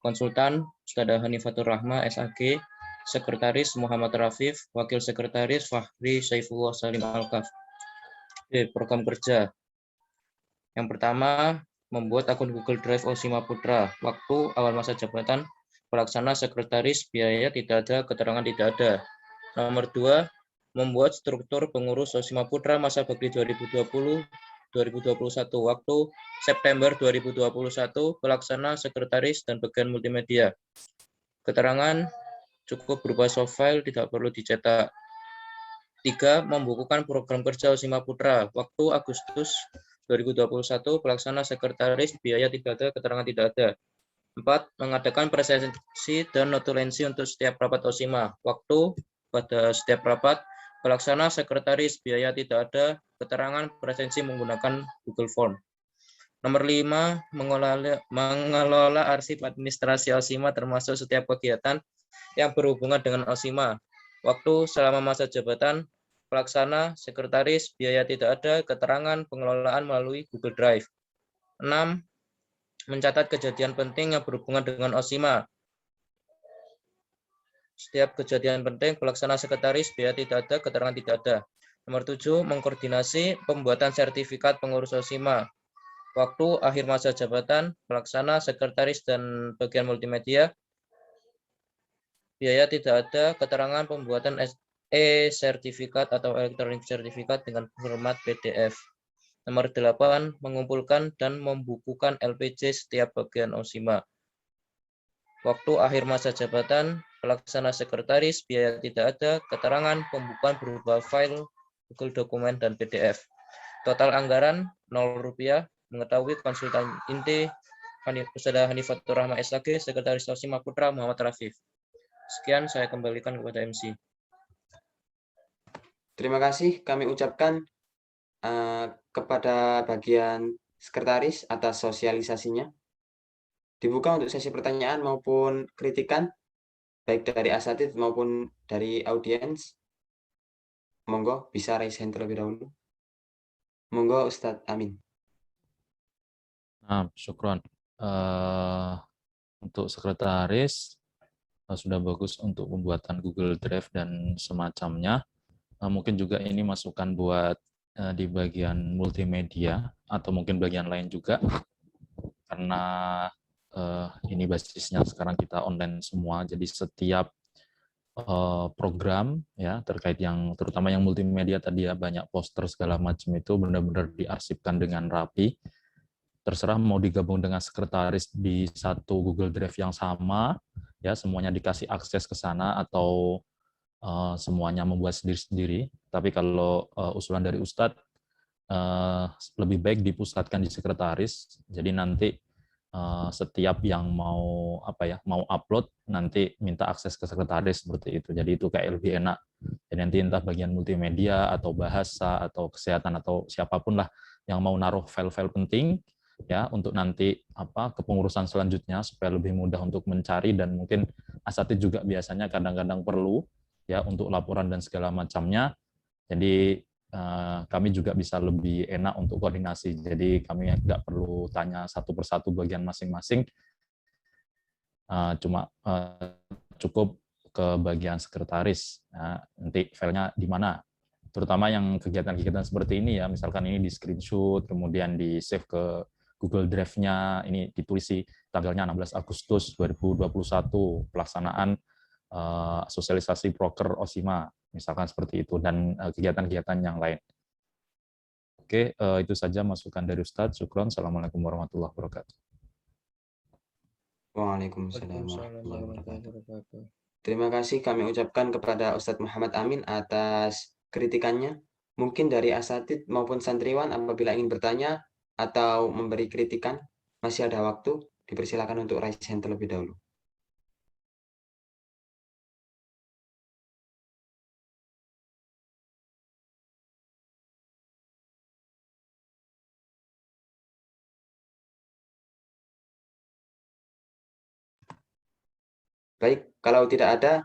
konsultan Ustazah Hanifatur Rahmah SAG, Sekretaris Muhammad Rafif, Wakil Sekretaris Fahri Saifullah Salim Alkaf. B. Program kerja. Yang pertama, membuat akun Google Drive Osima Putra. Waktu awal masa jabatan pelaksana sekretaris, biaya tidak ada, keterangan tidak ada. Nomor 2, membuat struktur pengurus Osima Putra masa bakti 2020-2021. Waktu September 2021, pelaksana sekretaris dan bagian multimedia. Keterangan cukup berupa soft file, tidak perlu dicetak. 3. Membukukan program kerja Osima Putra. Waktu Agustus 2021, pelaksana sekretaris, biaya tidak ada, keterangan tidak ada. 4. Mengadakan presensi dan notulensi untuk setiap rapat Osima. Waktu pada setiap rapat, pelaksana sekretaris, biaya tidak ada, keterangan presensi menggunakan Google Form. Nomor 5, mengelola arsip administrasi Osima termasuk setiap kegiatan yang berhubungan dengan Osima. Waktu selama masa jabatan pelaksana sekretaris, biaya tidak ada, keterangan pengelolaan melalui Google Drive. 6. Mencatat kejadian penting yang berhubungan dengan Osima. Setiap kejadian penting, pelaksana sekretaris biaya tidak ada, keterangan tidak ada. Nomor 7, mengkoordinasi pembuatan sertifikat pengurus OSIMA. Waktu akhir masa jabatan, pelaksana, sekretaris, dan bagian multimedia. Biaya tidak ada, keterangan pembuatan e-sertifikat atau elektronik sertifikat dengan format PDF. Nomor 8, mengumpulkan dan membukukan LPJ setiap bagian OSIMA. Waktu akhir masa jabatan, pelaksana sekretaris, biaya tidak ada, keterangan pembukuan berupa file, Google dokumen, dan PDF. Total anggaran Rp0, mengetahui konsultan inti Ustadzah Hanifatur Rahma SAG, Sekretaris OSIMA Putra Muhammad Rafif. Sekian, saya kembalikan kepada MC. Terima kasih kami ucapkan kepada bagian sekretaris atas sosialisasinya. Dibuka untuk sesi pertanyaan maupun kritikan, baik dari asatid maupun dari audiens. Monggo, bisa raise hand terlebih dahulu. Monggo, Ustadz Amin. Nah, syukron. Untuk sekretaris, sudah bagus untuk pembuatan Google Drive dan semacamnya. Mungkin juga ini masukan buat di bagian multimedia, atau mungkin bagian lain juga. Karena ini basisnya sekarang kita online semua, jadi setiap program ya terkait yang terutama yang multimedia tadi ya, banyak poster segala macam itu benar-benar diarsipkan dengan rapi. Terserah mau digabung dengan sekretaris di satu Google Drive yang sama ya, semuanya dikasih akses ke sana, atau semuanya membuat sendiri-sendiri. Tapi kalau usulan dari Ustadz, lebih baik dipusatkan di sekretaris, jadi nanti setiap yang mau mau upload nanti minta akses ke sekretaris seperti itu. Jadi itu kayak lebih enak. Jadi nanti entah bagian multimedia atau bahasa atau kesehatan atau siapapun lah yang mau naruh file-file penting ya untuk nanti kepengurusan selanjutnya supaya lebih mudah untuk mencari, dan mungkin asatid juga biasanya kadang-kadang perlu ya untuk laporan dan segala macamnya. Jadi kami juga bisa lebih enak untuk koordinasi. Jadi kami nggak perlu tanya satu persatu bagian masing-masing, cuma cukup ke bagian sekretaris. Nanti filenya di mana? Terutama yang kegiatan-kegiatan seperti ini ya, misalkan ini di screenshot, kemudian di save ke Google Drive-nya, ini ditulis tanggalnya 16 Agustus 2021, pelaksanaan sosialisasi proker OSIMA, misalkan seperti itu, dan kegiatan-kegiatan yang lain. Oke, itu saja masukan dari Ustadz. Syukron. Assalamualaikum warahmatullahi wabarakatuh. Waalaikumsalam warahmatullahi wabarakatuh. Terima kasih kami ucapkan kepada Ustadz Muhammad Amin atas kritikannya. Mungkin dari asatid maupun santriwan apabila ingin bertanya atau memberi kritikan, masih ada waktu. Dipersilakan untuk raise hand terlebih dahulu. Baik, kalau tidak ada,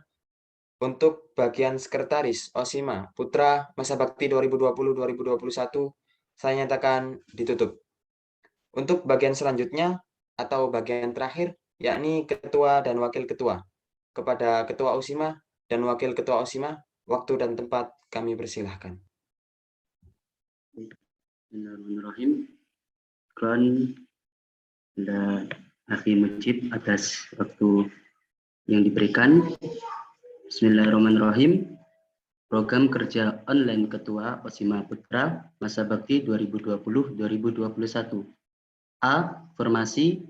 untuk bagian sekretaris OSIMA Putra Masa Bakti 2020-2021, saya nyatakan ditutup. Untuk bagian selanjutnya atau bagian terakhir, yakni ketua dan wakil ketua. Kepada ketua OSIMA dan wakil ketua OSIMA, waktu dan tempat kami persilahkan. Bismillahirrahmanirrahim. Kan ada Akhi Mujib atas waktu yang diberikan. Bismillahirrahmanirrahim. Program kerja online Ketua OSIMA Putra Masa Bakti 2020-2021. A. Formasi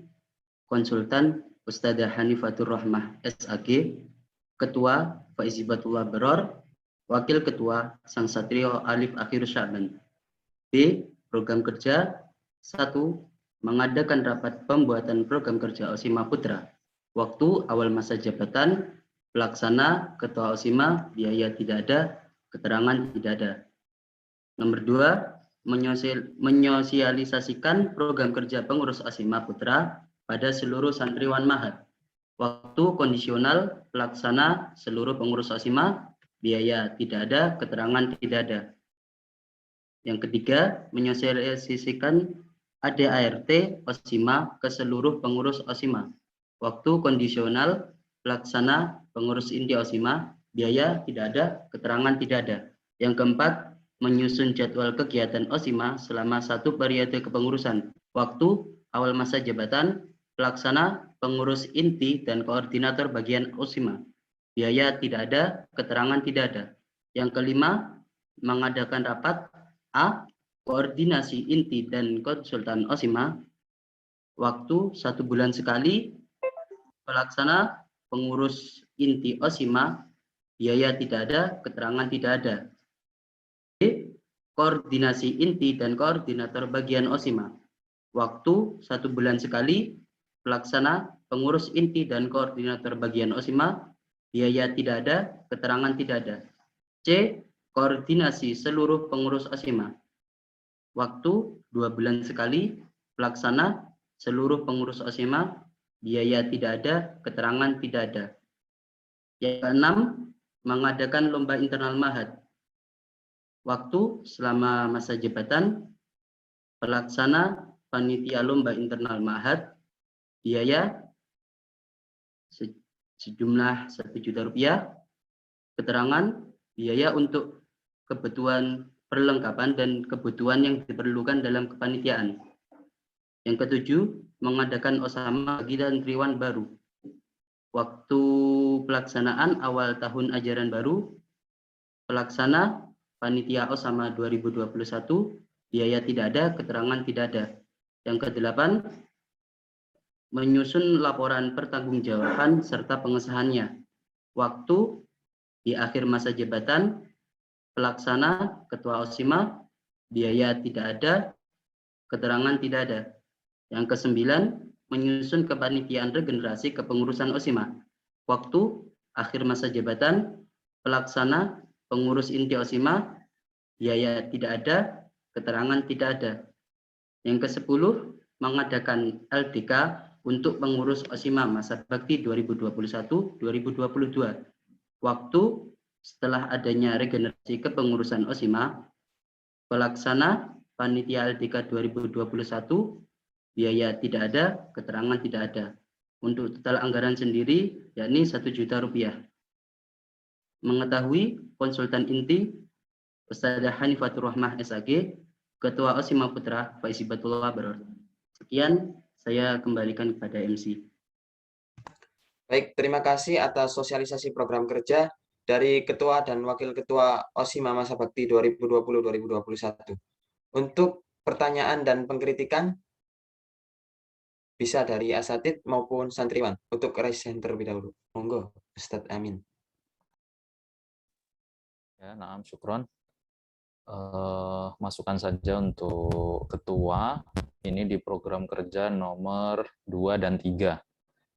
Konsultan Ustadzah Hanifatur Rahmah SAG, Ketua Faizibatullah Beror, Wakil Ketua Sang Satrio Alif Akhir Syaban. B. Program kerja 1. Mengadakan rapat pembuatan program kerja OSIMA Putra. Waktu awal masa jabatan, pelaksana Ketua OSIMA, biaya tidak ada, keterangan tidak ada. Nomor 2. Menyosialisasikan program kerja pengurus OSIMA Putra pada seluruh santriwan Mahat. Waktu kondisional, pelaksana seluruh pengurus OSIMA, biaya tidak ada, keterangan tidak ada. Yang ketiga, menyosialisasikan ADART OSIMA ke seluruh pengurus OSIMA. Waktu kondisional, pelaksana, pengurus inti OSIMA, biaya tidak ada, keterangan tidak ada. Yang keempat, menyusun jadwal kegiatan OSIMA selama 1 periode kepengurusan. Waktu, awal masa jabatan, pelaksana, pengurus inti, dan koordinator bagian OSIMA. Biaya tidak ada, keterangan tidak ada. Yang kelima, mengadakan rapat A. Koordinasi inti dan konsultan OSIMA. Waktu 1 bulan sekali. Pelaksana, pengurus inti OSIMA. Biaya tidak ada, keterangan tidak ada. B. Koordinasi inti dan koordinator bagian OSIMA. Waktu 1 bulan sekali. Pelaksana, pengurus inti dan koordinator bagian OSIMA. Biaya tidak ada, keterangan tidak ada. C. Koordinasi seluruh pengurus OSIMA. Waktu 2 bulan sekali. Pelaksana, seluruh pengurus OSIMA. Biaya tidak ada, keterangan tidak ada. Yang keenam, mengadakan lomba internal Mahat. Waktu selama masa jabatan. Pelaksana, panitia lomba internal Mahat. Biaya sejumlah Rp1.000.000. Keterangan, biaya untuk kebutuhan perlengkapan dan kebutuhan yang diperlukan dalam kepanitiaan. Yang ketujuh, mengadakan OSAMA bagi dan triwan baru. Waktu pelaksanaan awal tahun ajaran baru. Pelaksana, panitia OSAMA 2021, biaya tidak ada, keterangan tidak ada. Yang kedelapan, menyusun laporan pertanggungjawaban serta pengesahannya. Waktu di akhir masa jabatan. Pelaksana, ketua OSIMA, biaya tidak ada, keterangan tidak ada. Yang kesembilan, menyusun kepanitiaan regenerasi kepengurusan OSIMA. Waktu akhir masa jabatan. Pelaksana, pengurus inti OSIMA, biaya tidak ada, keterangan tidak ada. Yang ke-10, mengadakan LDK untuk pengurus OSIMA masa bakti 2021-2022. Waktu setelah adanya regenerasi kepengurusan OSIMA. Pelaksana, panitia LDK 2021, biaya tidak ada, keterangan tidak ada. Untuk total anggaran sendiri, yakni Rp1.000.000. Mengetahui konsultan inti, Ustadzah Hanifatur Rahmah SAG, Ketua OSIMA Putra, Faiz Hibatullah Baror. Sekian, saya kembalikan kepada MC. Baik, terima kasih atas sosialisasi program kerja dari Ketua dan Wakil Ketua OSIMA Masa Bakti 2020-2021. Untuk pertanyaan dan pengkritikan, bisa dari asatid maupun santriwan. Untuk raise hand terlebih dahulu. Monggo, Ustadz Amin. Ya, naam, syukron. Masukan saja untuk ketua, ini di program kerja nomor 2 dan 3.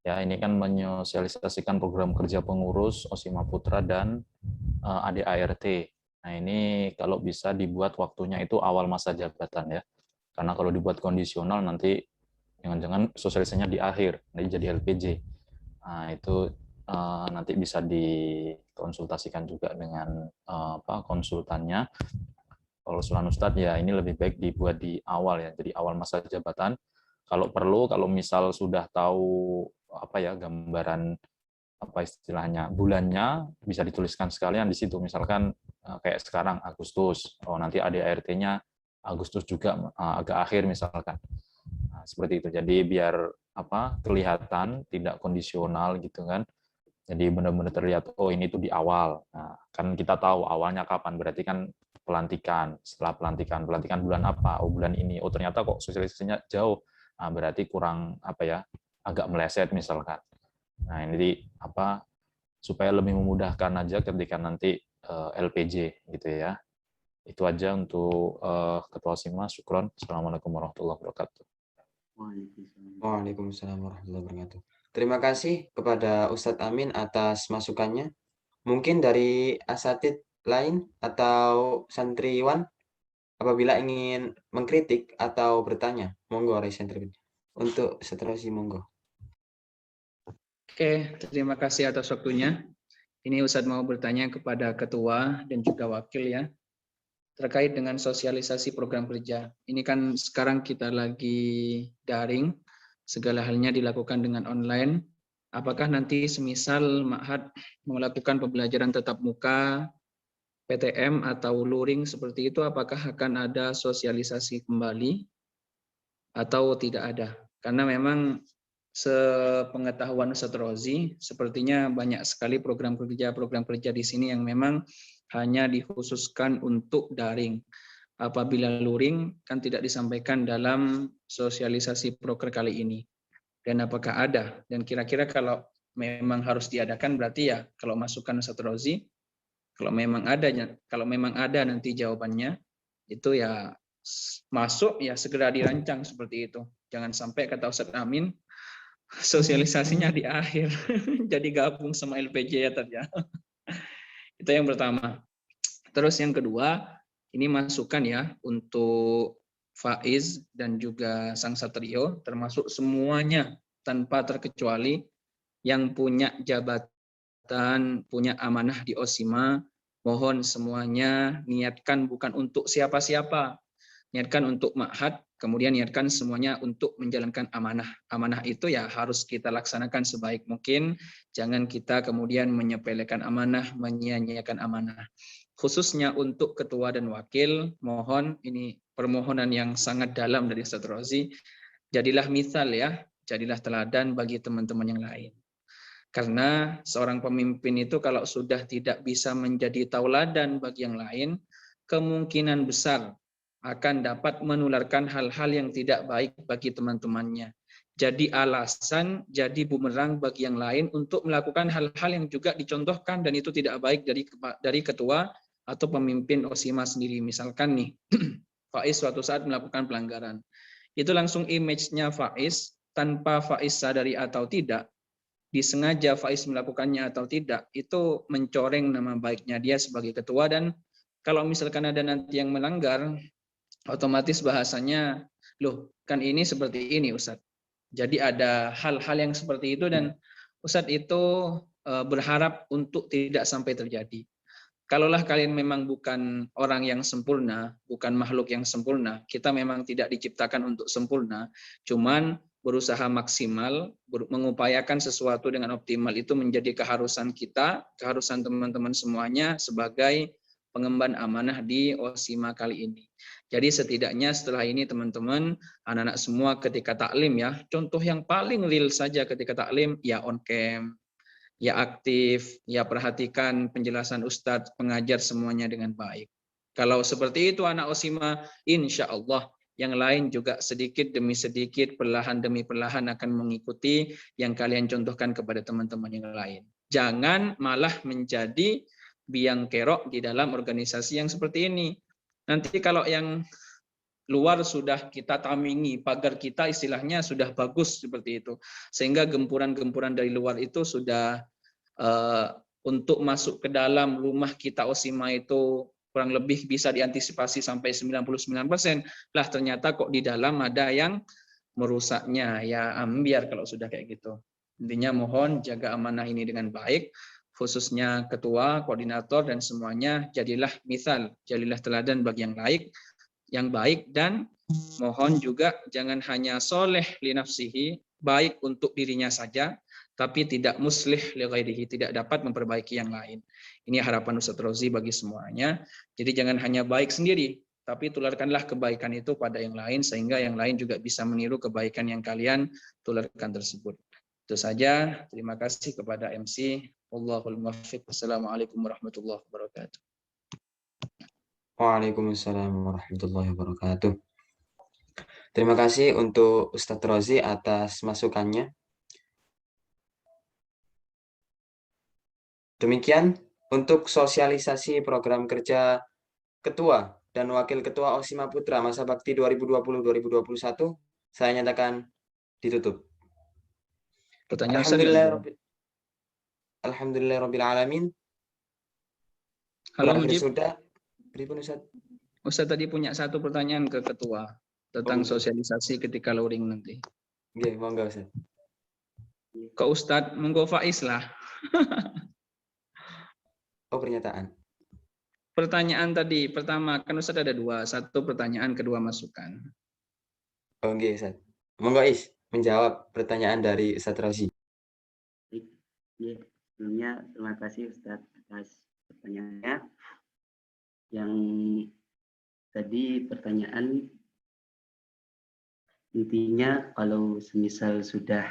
Ya, ini kan menyosialisasikan program kerja pengurus OSIMA Putra dan ADART. Nah, ini kalau bisa dibuat waktunya itu awal masa jabatan ya. Karena kalau dibuat kondisional nanti jangan-jangan sosialisasinya di akhir, nanti jadi LPJ. Nah, itu nanti bisa dikonsultasikan juga dengan konsultannya. Kalau usulan Ustadz ya ini lebih baik dibuat di awal ya, jadi awal masa jabatan. Kalau perlu, kalau misal sudah tahu gambaran istilahnya bulannya, bisa dituliskan sekalian di situ. Misalkan kayak sekarang Agustus, nanti ADART-nya Agustus juga agak akhir misalkan. Nah, seperti itu. Jadi biar kelihatan tidak kondisional gitu kan. Jadi benar-benar terlihat ini tuh di awal. Nah, kan kita tahu awalnya kapan, berarti kan pelantikan. Setelah pelantikan bulan apa? Bulan ini. Ternyata kok sosialisasinya jauh. Nah, berarti kurang agak meleset misalkan. Nah, ini supaya lebih memudahkan aja ketika nanti LPJ gitu ya. Itu aja untuk Ketua OSIMA. Syukron. Assalamualaikum warahmatullahi wabarakatuh. Waalaikumsalam warahmatullahi wabarakatuh. Terima kasih kepada Ustadz Amin atas masukannya. Mungkin dari asatid lain atau santriwan apabila ingin mengkritik atau bertanya, monggo raise hand terlebih. Untuk seterusnya monggo. Oke, terima kasih atas waktunya. Ini Ustadz mau bertanya kepada ketua dan juga wakil ya, terkait dengan sosialisasi program kerja. Ini kan sekarang kita lagi daring, segala halnya dilakukan dengan online. Apakah nanti semisal Ma'had melakukan pembelajaran tatap muka, PTM atau luring seperti itu, apakah akan ada sosialisasi kembali atau tidak ada? Karena memang sepengetahuan Ustadz Rozi, sepertinya banyak sekali program kerja di sini yang memang hanya dikhususkan untuk daring. Apabila luring kan tidak disampaikan dalam sosialisasi proker kali ini. Dan apakah ada? Dan kira-kira kalau memang harus diadakan berarti ya kalau masukan Ustadz Rozi, kalau memang ada nanti jawabannya itu ya masuk ya segera dirancang seperti itu. Jangan sampai kata Ustadz Amin sosialisasinya di akhir jadi gabung sama LPJ ya tadi ya. Itu yang pertama. Terus yang kedua, ini masukan ya untuk Faiz dan juga Sang Satrio, termasuk semuanya tanpa terkecuali yang punya jabatan, punya amanah di OSIMA, mohon semuanya niatkan bukan untuk siapa-siapa, niatkan untuk Ma'had, kemudian niatkan semuanya untuk menjalankan amanah. Amanah itu ya harus kita laksanakan sebaik mungkin, jangan kita kemudian menyepelekan amanah, menyia-nyiakan amanah. Khususnya untuk ketua dan wakil, mohon ini permohonan yang sangat dalam dari Ustadz Rozi, jadilah misal ya, jadilah teladan bagi teman-teman yang lain. Karena seorang pemimpin itu kalau sudah tidak bisa menjadi tauladan bagi yang lain, kemungkinan besar akan dapat menularkan hal-hal yang tidak baik bagi teman-temannya. Jadi alasan, jadi bumerang bagi yang lain untuk melakukan hal-hal yang juga dicontohkan dan itu tidak baik dari ketua atau pemimpin OSIMA sendiri. Misalkan nih, Faiz suatu saat melakukan pelanggaran. Itu langsung image-nya Faiz, tanpa Faiz sadari atau tidak, disengaja Faiz melakukannya atau tidak, itu mencoreng nama baiknya dia sebagai ketua. Dan kalau misalkan ada nanti yang melanggar, otomatis bahasanya, loh kan ini seperti ini Ustadz. Jadi ada hal-hal yang seperti itu dan Ustadz itu berharap untuk tidak sampai terjadi. Kalaulah kalian memang bukan orang yang sempurna, bukan makhluk yang sempurna, kita memang tidak diciptakan untuk sempurna, cuman berusaha maksimal, mengupayakan sesuatu dengan optimal itu menjadi keharusan kita, keharusan teman-teman semuanya sebagai pengemban amanah di OSIMA kali ini. Jadi setidaknya setelah ini teman-teman, anak-anak semua ketika taklim ya, contoh yang paling real saja ketika taklim, ya on cam, ya aktif, ya perhatikan penjelasan Ustadz, pengajar semuanya dengan baik. Kalau seperti itu anak OSIMA, insya Allah yang lain juga sedikit demi sedikit, perlahan demi perlahan akan mengikuti yang kalian contohkan kepada teman-teman yang lain. Jangan malah menjadi biang kerok di dalam organisasi yang seperti ini. Nanti kalau yang luar sudah kita tamingi, pagar kita istilahnya sudah bagus seperti itu. Sehingga gempuran-gempuran dari luar itu sudah untuk masuk ke dalam rumah kita OSIMA itu kurang lebih bisa diantisipasi sampai 99%. Lah ternyata kok di dalam ada yang merusaknya. Ya ambiar kalau sudah kayak gitu. Intinya mohon jaga amanah ini dengan baik. Khususnya ketua, koordinator, dan semuanya jadilah misal, jadilah teladan bagi yang baik, dan mohon juga jangan hanya soleh li nafsihi, baik untuk dirinya saja, tapi tidak muslih li ghairihi, tidak dapat memperbaiki yang lain. Ini harapan Ustadz Rozi bagi semuanya. Jadi jangan hanya baik sendiri, tapi tularkanlah kebaikan itu pada yang lain, sehingga yang lain juga bisa meniru kebaikan yang kalian tularkan tersebut. Itu saja. Terima kasih kepada MC. Wallahul muwaffiq. Wassalamualaikum warahmatullahi wabarakatuh. Waalaikumsalam warahmatullahi wabarakatuh. Terima kasih untuk Ustadz Rozi atas masukannya. Demikian untuk sosialisasi program kerja Ketua dan Wakil Ketua OSIMA Putra masa bakti 2020-2021 saya nyatakan ditutup. Pertanyaan Alhamdulillah Alamin. Halo Mujib. Ustadz tadi punya satu pertanyaan ke Ketua tentang sosialisasi ketika luring nanti. Oke, monggo Ustadz. Ke Ustadz, monggo Faiz lah. Oh, pernyataan. Pertanyaan tadi, pertama, kan Ustadz ada dua. Satu pertanyaan, kedua masukan. Oke, Ustadz. Monggo Is menjawab pertanyaan dari Ustadz Rozi. Ya, sebelumnya terima kasih Ustadz atas pertanyaannya. Yang tadi pertanyaan intinya kalau semisal sudah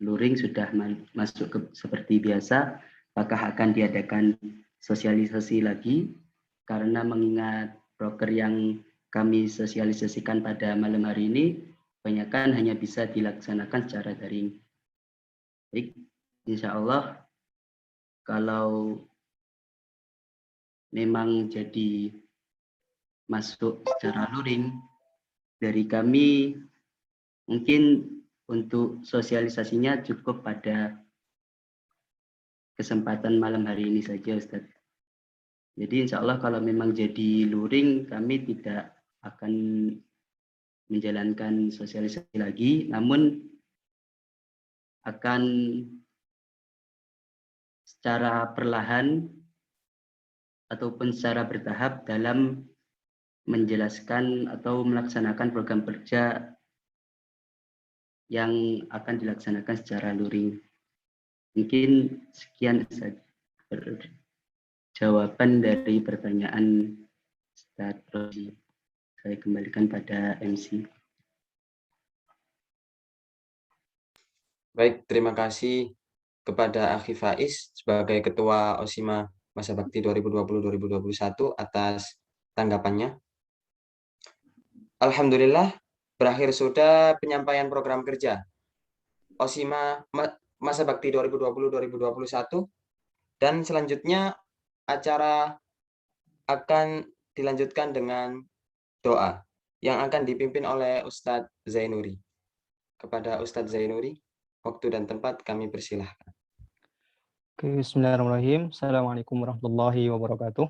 luring, sudah masuk ke seperti biasa, apakah akan diadakan sosialisasi lagi? Karena mengingat broker yang kami sosialisasikan pada malam hari ini, kebanyakan hanya bisa dilaksanakan secara daring. Baik, insya Allah kalau memang jadi masuk secara luring, dari kami mungkin untuk sosialisasinya cukup pada kesempatan malam hari ini saja, Ustadz. Jadi insya Allah kalau memang jadi luring, kami tidak akan menjalankan sosialisasi lagi, namun akan secara perlahan ataupun secara bertahap dalam menjelaskan atau melaksanakan program kerja yang akan dilaksanakan secara luring. Mungkin sekian saja jawaban dari pertanyaan Ustadz Rozi. Saya kembalikan pada MC. Baik, terima kasih kepada Akhi Faiz sebagai Ketua OSIMA Masa Bakti 2020-2021 atas tanggapannya. Alhamdulillah, berakhir sudah penyampaian program kerja OSIMA Masa Bakti 2020-2021, dan selanjutnya acara akan dilanjutkan dengan doa yang akan dipimpin oleh Ustadz Zainuri. Kepada Ustadz Zainuri, waktu dan tempat kami persilahkan. Oke, bismillahirrahmanirrahim. Assalamualaikum warahmatullahi wabarakatuh.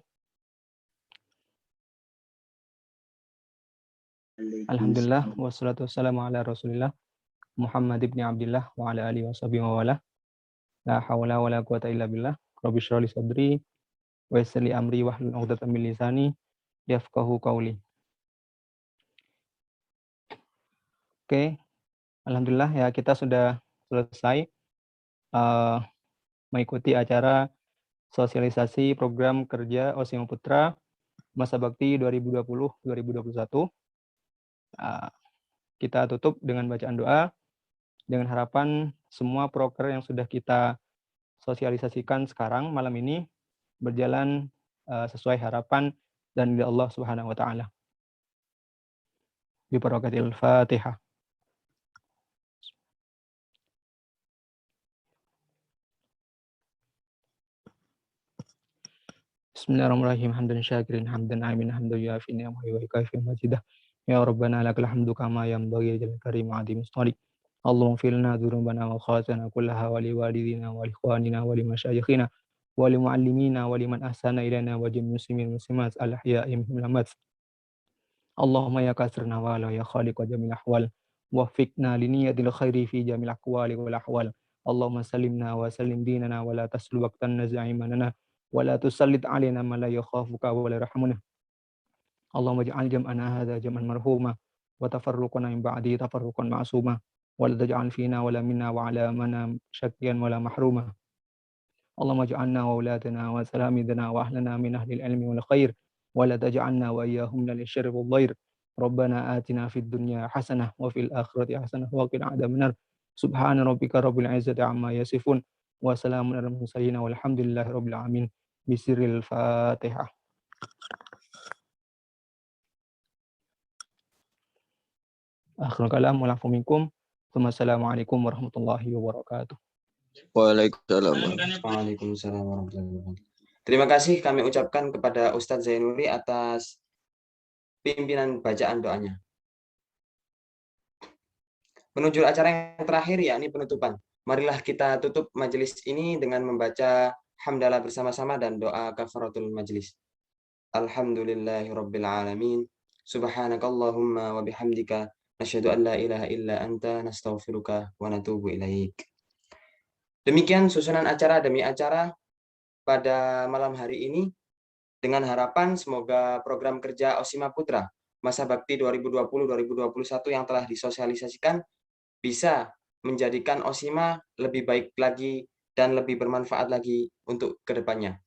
Alhamdulillah, wassalatu wassalamu ala rasulillah Muhammad ibn Abdillah wa ala alihi wa sahbihi wa wala. La hawla wa la quwata illa billah. Rabbi shrah li sadri wa yassir li amri wahlul 'uqdatam min lisani yafqahu qawli. Oke, alhamdulillah ya, kita sudah selesai mengikuti acara sosialisasi program kerja OSIMA Putra Masa Bakti 2020-2021. Kita tutup dengan bacaan doa dengan harapan semua proker yang sudah kita sosialisasikan sekarang malam ini berjalan sesuai harapan dan dari Allah Subhanahu wa taala. Bi barakatil Fatihah. Bismillahirrahmanirrahim. Hamdan syakirin hamdan amin hamdan yafi ni'amahu wa yukafi majidah. Ya Rabbana lakal hamdu kama yanbaghi jalal karim adim mustalik. Allahumma filna dzunubana wa khatana kullaha wa li walidina wa li ikhwanina wa li masyayikhina wa li muallimina wa liman ahsana ilaina wa jami'il muslimin muslimat al ahya'i minhum al-amwat. Allahumma ya kasirna wa la ya khaliq wa jamil ahwal waffiqna li niyatil khairi fi jamil aqwali wal ahwal. Allahumma sallimna wa sallim dinana wa la taslu waqtan naz'imanana wa la tusallit alaina man la yakhafuka wa la yarhamuna. Allahumma ij'al jam'ana hadza jam'an marhuma wa tafarruqana min ba'di tafarruqan ma'suma wa la taj'al fina wa la minna wa ala mana syaqqiyan wa la mahruma. Allahumma ij'alna wa auladana wa salamidana wa ahlana min ahli al-ilmi wal khair wa la taj'alna wa iyyahum min al-syarri wal dhair. Rabbana atina fid dunya hasanah wa fil akhirati hasanah wa qina adzabannar. Subhana rabbika rabbil izzati amma yasifun wa salamun alal mursalin walhamdulillahi rabbil alamin. Bisiril Fatihah. Akhirul kalam wa lafu minkum. Assalamualaikum warahmatullahi wabarakatuh. Waalaikumsalam warahmatullahi wabarakatuh. Terima kasih kami ucapkan kepada Ustadz Zainuri atas pimpinan bacaan doanya. Menuju acara yang terakhir, yakni penutupan. Marilah kita tutup majelis ini dengan membaca hamdalah bersama-sama dan doa kafaratul majelis. Alhamdulillahirabbil alamin. Subhanakallahumma wa bihamdika nasyhadu an la ilaha illa anta nastaghfiruka wa natubu ilaik. Demikian susunan acara demi acara pada malam hari ini, dengan harapan semoga program kerja OSIMA Putra Masa Bakti 2020-2021 yang telah disosialisasikan bisa menjadikan OSIMA lebih baik lagi dan lebih bermanfaat lagi untuk kedepannya.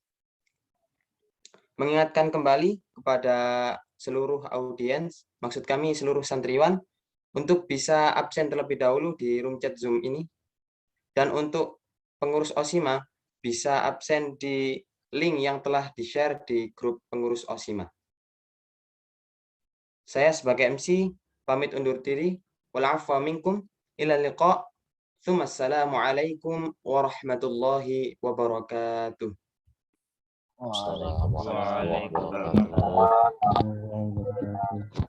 Mengingatkan kembali kepada seluruh audiens, maksud kami seluruh santriwan, untuk bisa absen terlebih dahulu di room chat Zoom ini. Dan untuk pengurus OSIMA, bisa absen di link yang telah di-share di grup pengurus OSIMA. Saya sebagai MC, pamit undur diri. Wal'afwa minkum, ila liqa'. Assalamualaikum warahmatullahi wabarakatuh. Waalaikumsalam warahmatullahi wabarakatuh.